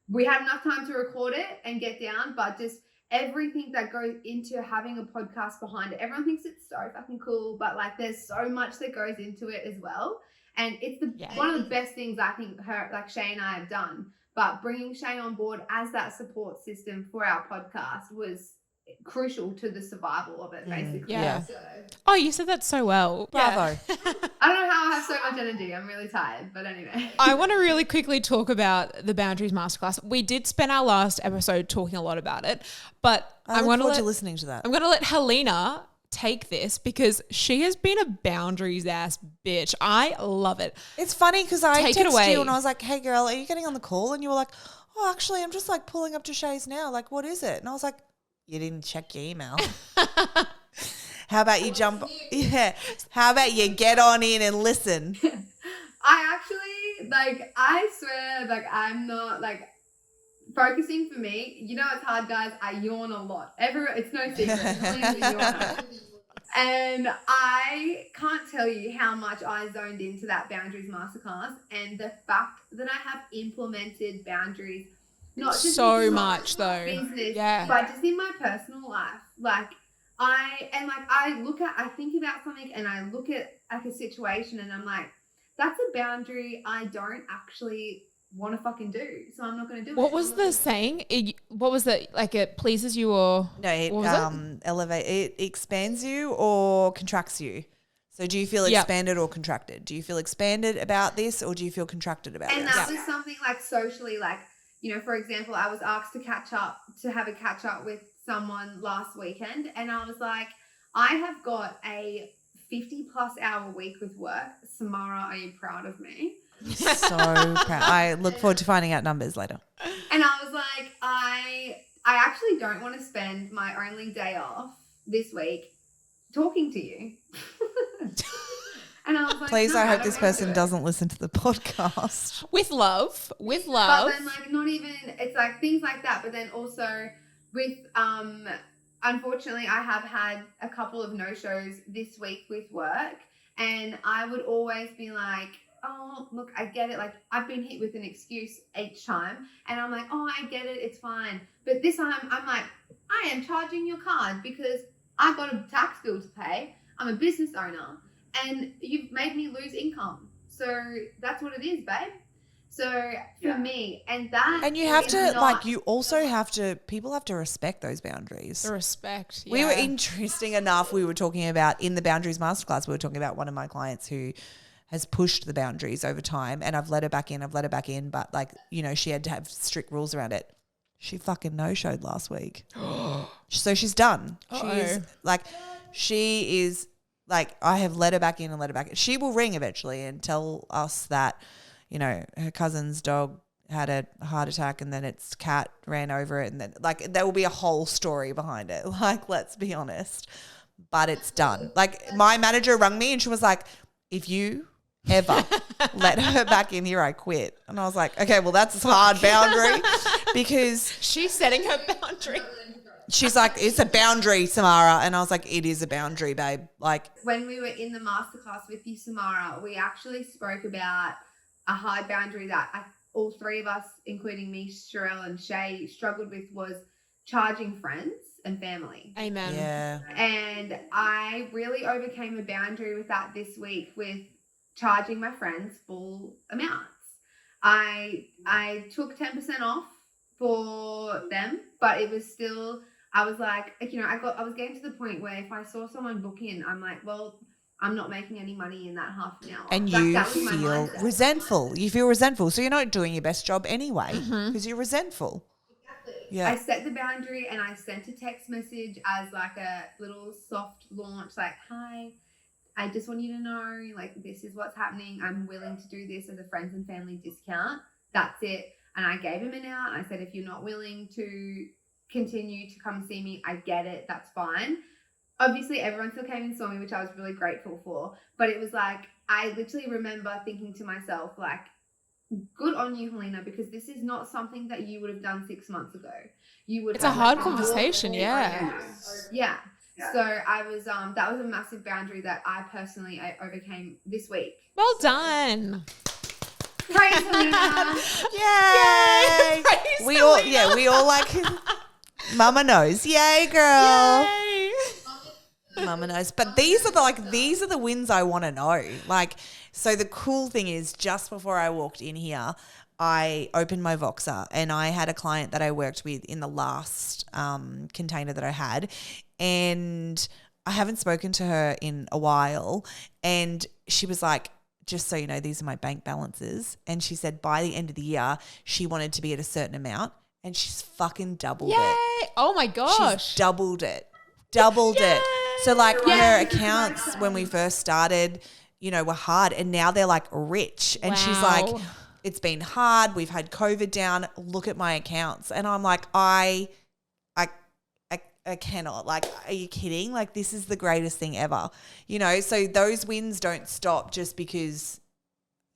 We had enough time to record it and get down, but just everything that goes into having a podcast behind it. Everyone thinks it's so fucking cool, but like there's so much that goes into it as well. And it's one of the best things I think Shay and I have done. But bringing Shay on board as that support system for our podcast was crucial to the survival of it, basically. Yeah. So, Oh, you said that so well. Bravo. I don't know how I have so much energy. I'm really tired, but anyway. I want to really quickly talk about the Boundaries Masterclass. We did spend our last episode talking a lot about it, but I look forward to listening to that. I'm going to let Helina take this because she has been a boundaries ass bitch. I love it. It's funny because I Take it texted away. you and I was like, hey girl, are you getting on the call? And you were like, oh, actually, I'm just like pulling up to Shay's now. Like, what is it? And I was like, you didn't check your email. How about you jump? Yeah. How about you get on in and listen? I actually, I swear, I'm not, focusing for me. You know it's hard, guys. I yawn a lot. It's no secret. Helena's a yawner. And I can't tell you how much I zoned into that Boundaries Masterclass, and the fact that I have implemented boundaries, not just so much though, business, yeah, but just in my personal life. I think about something and I look at a situation and I'm like, that's a boundary I don't actually want to fucking do, so I'm not going to do it. What was the saying? What was it? Like it pleases you or no? It expands you or contracts you. So do you feel expanded or contracted? Do you feel expanded about this or do you feel contracted about and this? And that was something socially, for example, I was asked to have a catch up with someone last weekend, and I was like, I have got a 50+ hour week with work. Samara, are you proud of me? So proud. I look forward to finding out numbers later. And I was like, I actually don't want to spend my only day off this week talking to you. And I was like, please, no, I hope this don't person doesn't listen to the podcast. With love. But then not even, it's things like that. But then also with, unfortunately, I have had a couple of no-shows this week with work, and I would always be like, oh, look, I get it. I've been hit with an excuse each time, and I'm like, oh, I get it. It's fine. But this time I'm like, I am charging your card because I've got a tax bill to pay. I'm a business owner, and you've made me lose income. So that's what it is, babe. So for me, and you have to, people have to respect those boundaries. The respect. Yeah. We were interesting enough. We were talking about in the Boundaries Masterclass, we were talking about one of my clients who has pushed the boundaries over time, and I've let her back in, but she had to have strict rules around it. She fucking no-showed last week. So she's done. She is I have let her back in and let her back in. She will ring eventually and tell us that, her cousin's dog had a heart attack and then its cat ran over it, and then like there will be a whole story behind it. Like, let's be honest. But it's done. Like, my manager rang me and she was like, if you ever let her back in here, I quit. And I was like, okay, well, that's a hard boundary, because She's setting her boundary. she's like, it's a boundary, Samara. And I was like, it is a boundary, babe. Like, When we were in the masterclass with you, Samara, we actually spoke about a hard boundary that all three of us, including me, Sorella and Shay, struggled with, was charging friends and family. Amen. yeah. And I really overcame a boundary with that this week with charging my friends full amounts. I took 10% off for them, but it was still, I was like, you know, I was getting to the point where if I saw someone book in, I'm like, well, I'm not making any money in that half an hour. And That you was my feel mindset. resentful. You feel resentful. So you're not doing your best job anyway because you're resentful. Yeah. I set the boundary and I sent a text message as like a little soft launch, like, hi, I just want you to know, like, this is what's happening. I'm willing to do this as a friends and family discount. That's it. And I gave him an out. I said, if you're not willing to continue to come see me, I get it. That's fine. Obviously, everyone still came and saw me, which I was really grateful for. But it was like, I literally remember thinking to myself, like, good on you, Helina, because this is not something that you would have done 6 months ago. You would. It's a hard conversation, yeah. Yeah. So I was, that was a massive boundary that I overcame this week. Well done. Praise Helina. Yay! Praise we all, Helina. we all like, Mama knows. Yay, girl. Yay. Mama knows. But these are the wins I want to know. Like, so the cool thing is, just before I walked in here, I opened my Voxer and I had a client that I worked with in the last container that I had, and I haven't spoken to her in a while, and she was like, just so you know, these are my bank balances. And she said by the end of the year, she wanted to be at a certain amount, and she's fucking doubled Yay. it. Oh my gosh. She's doubled it. It. So like her accounts when we first started, you know, were hard, and now they're like rich. And she's like, Wow. it's been hard. We've had COVID down. Look at my accounts. And I'm like, I cannot. Like, are you kidding? Like, this is the greatest thing ever. You know, so those wins don't stop just because,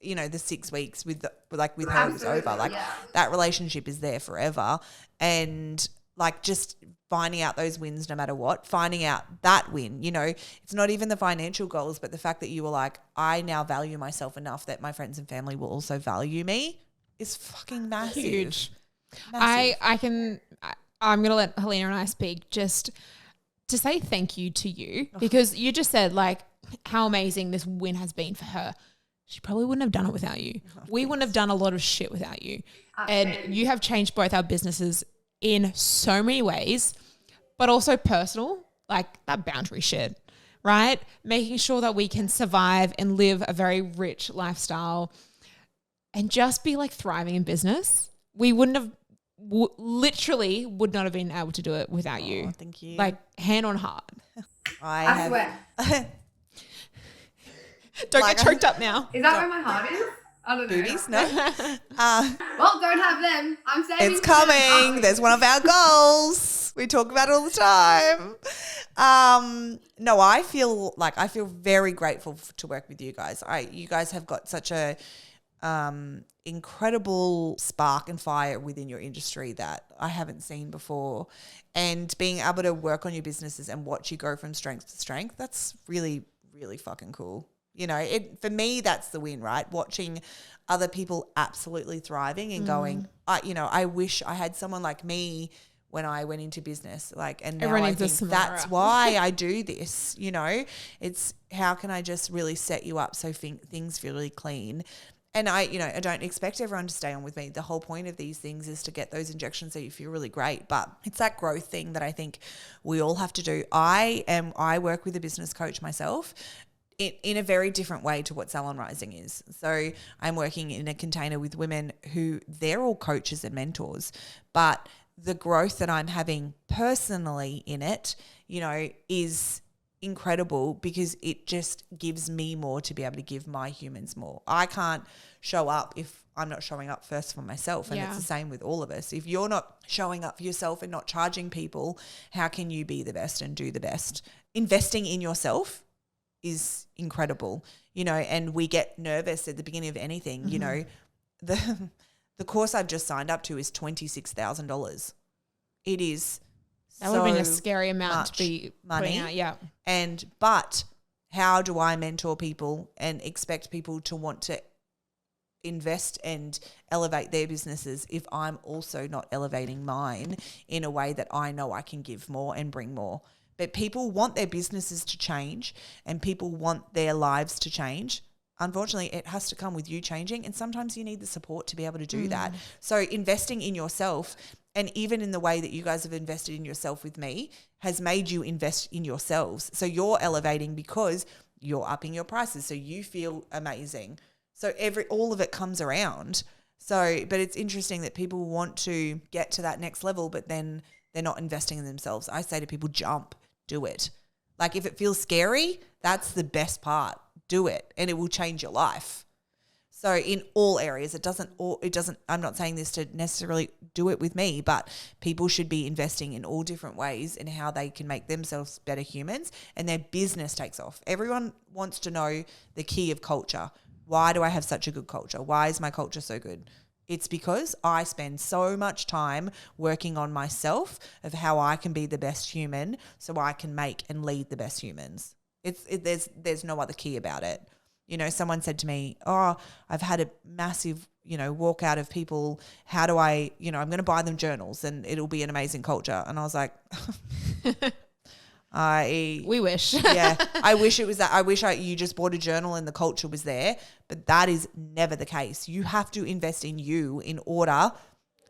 you know, the 6 weeks with her was over. Like, that relationship is there forever. And like, just finding out those wins no matter what, finding out that win, you know, it's not even the financial goals, but the fact that you were like, I now value myself enough that my friends and family will also value me is fucking massive. Huge. Massive. I'm going to let Helina and I speak just to say thank you to you, because you just said like how amazing this win has been for her. She probably wouldn't have done it without you. We wouldn't have done a lot of shit without you. And you have changed both our businesses in so many ways, but also personal, like that boundary shit, right? Making sure that we can survive and live a very rich lifestyle and just be like thriving in business. We wouldn't have, literally would not have been able to do it without you. Thank you. Like, hand on heart. I swear. Don't Like, get choked up now. Is that where my heart is? I don't know. Boobies? No. Well, don't have them. I'm saving. It's for them. coming. There's one of our goals. We talk about it all the time. No, I feel very grateful to work with you guys. You guys have got such a incredible spark and fire within your industry that I haven't seen before. And being able to work on your businesses and watch you go from strength to strength, that's really, really fucking cool. You know, for me, that's the win, right? Watching other people absolutely thriving and going, I wish I had someone like me when I went into business. Like, and now Everyone I needs a think Samara. that's why I do this. You know, it's how can I just really set you up so things feel really clean. And I don't expect everyone to stay on with me. The whole point of these things is to get those injections so you feel really great. But it's that growth thing that I think we all have to do. I work with a business coach myself in a very different way to what Salon Rising is. So I'm working in a container with women who they're all coaches and mentors, but the growth that I'm having personally in it, you know, is incredible because it just gives me more to be able to give my humans more. I can't show up if I'm not showing up first for myself. And Yeah. it's the same with all of us. If you're not showing up for yourself and not charging people, how can you be the best and do the best? Investing in yourself is incredible, and we get nervous at the beginning of anything. The course I've just signed up to is $26,000. It is That would have been a so scary amount to be money. putting out. Yeah. But how do I mentor people and expect people to want to invest and elevate their businesses if I'm also not elevating mine in a way that I know I can give more and bring more? But people want their businesses to change and people want their lives to change. Unfortunately, it has to come with you changing, and sometimes you need the support to be able to do that. So investing in yourself, and even in the way that you guys have invested in yourself with me, has made you invest in yourselves. So you're elevating because you're upping your prices, so you feel amazing. So all of it comes around. So, but it's interesting that people want to get to that next level, but then they're not investing in themselves. I say to people, jump, do it. Like if it feels scary, that's the best part. Do it, and it will change your life. So in all areas, I'm not saying this to necessarily do it with me, but people should be investing in all different ways in how they can make themselves better humans and their business takes off. Everyone wants to know the key of culture. Why do I have such a good culture? Why is my culture so good? It's because I spend so much time working on myself of how I can be the best human so I can make and lead the best humans. There's no other key about it. Someone said to me, I've had a massive, walk out of people. How do I, I'm going to buy them journals and it'll be an amazing culture. And I was like, we wish. Yeah, I wish it was that. I wish you just bought a journal and the culture was there, but that is never the case. You have to invest in you in order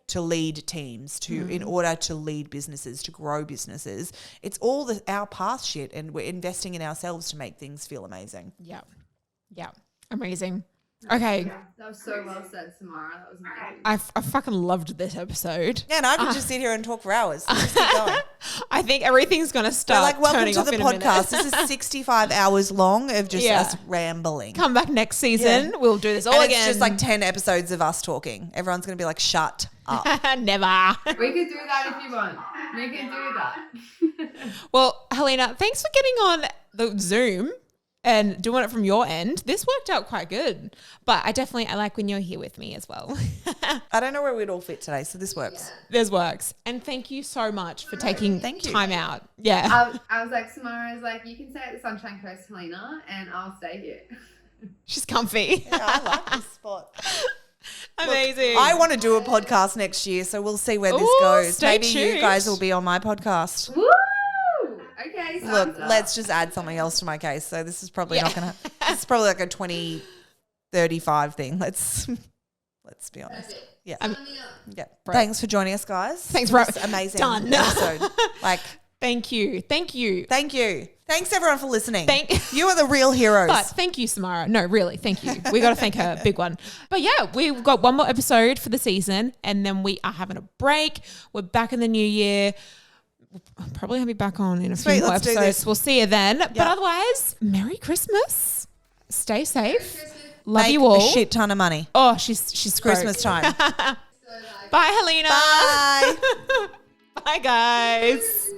to lead teams, in order to lead businesses, to grow businesses. It's all our past shit, and we're investing in ourselves to make things feel amazing. Yeah. Yeah. Amazing. Okay. Yeah, that was so well said, Samara. That was amazing. I fucking loved this episode. Yeah, and I could just sit here and talk for hours. So just keep going. I think everything's going to start. They're like, welcome turning to off the in a minute. podcast. This is 65 hours long of just us rambling. Come back next season. Yeah. We'll do this all And again. it's just like 10 episodes of us talking. Everyone's going to be like, shut up. Never. We could do that if you want. We could do that. Well, Helena, thanks for getting on the Zoom and doing it from your end. This worked out quite good. But I like when you're here with me as well. I don't know where we'd all fit today, so this works. This works. And thank you so much for taking Thank you. time out. Yeah. I was like, Samara's like, you can stay at the Sunshine Coast, Helena, and I'll stay here. She's comfy. Yeah, I like this spot. Amazing. Look, I want to do a podcast next year, so we'll see where this Ooh, goes. stay Maybe you tuned. guys will be on my podcast. Woo! Okay, Look, sounds up. let's just add something else to my case. So this is probably not going to. This is probably like a 2035 thing. Let's be honest. Yeah. Yeah. Thanks for joining us, guys. Thanks, for bro. this amazing Done. episode. Thank you. Thank you. Thanks everyone for listening. Thank- you are the real heroes. But thank you, Samara. No, really, thank you. We got to thank her, big one. But yeah, we've got one more episode for the season, and then we are having a break. We're back in the new year. I'll probably have you back on in a few more let's do episodes. this. We'll see you then. But otherwise, Merry Christmas. Stay safe. Love Make you all. a shit ton of money. Oh, she's Christmas time. Bye, Helena. Bye. Bye, guys.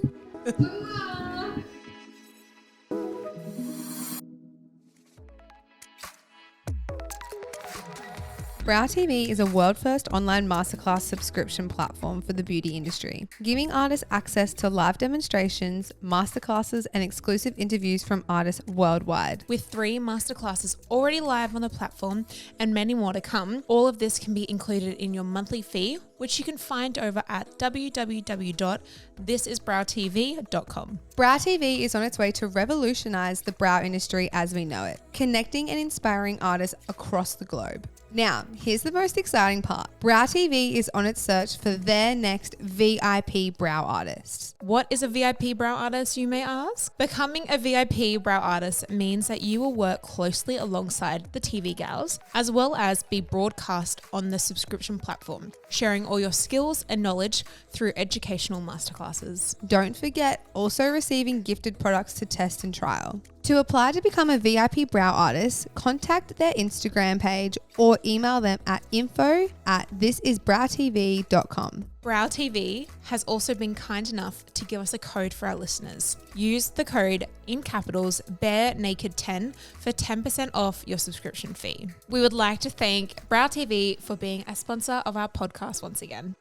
Brow TV is a world-first online masterclass subscription platform for the beauty industry, giving artists access to live demonstrations, masterclasses, and exclusive interviews from artists worldwide. With 3 masterclasses already live on the platform and many more to come, all of this can be included in your monthly fee, which you can find over at www.thisisbrowtv.com. Brow TV is on its way to revolutionize the brow industry as we know it, connecting and inspiring artists across the globe. Now, here's the most exciting part. Brow TV is on its search for their next VIP brow artist. What is a VIP brow artist, you may ask? Becoming a VIP brow artist means that you will work closely alongside the TV gals, as well as be broadcast on the subscription platform, sharing all your skills and knowledge through educational masterclasses. Don't forget, also receiving gifted products to test and trial. To apply to become a VIP brow artist, contact their Instagram page or email them at info@thisisbrowtv.com. Brow TV has also been kind enough to give us a code for our listeners. Use the code in capitals BareNaked10 for 10% off your subscription fee. We would like to thank Brow TV for being a sponsor of our podcast once again.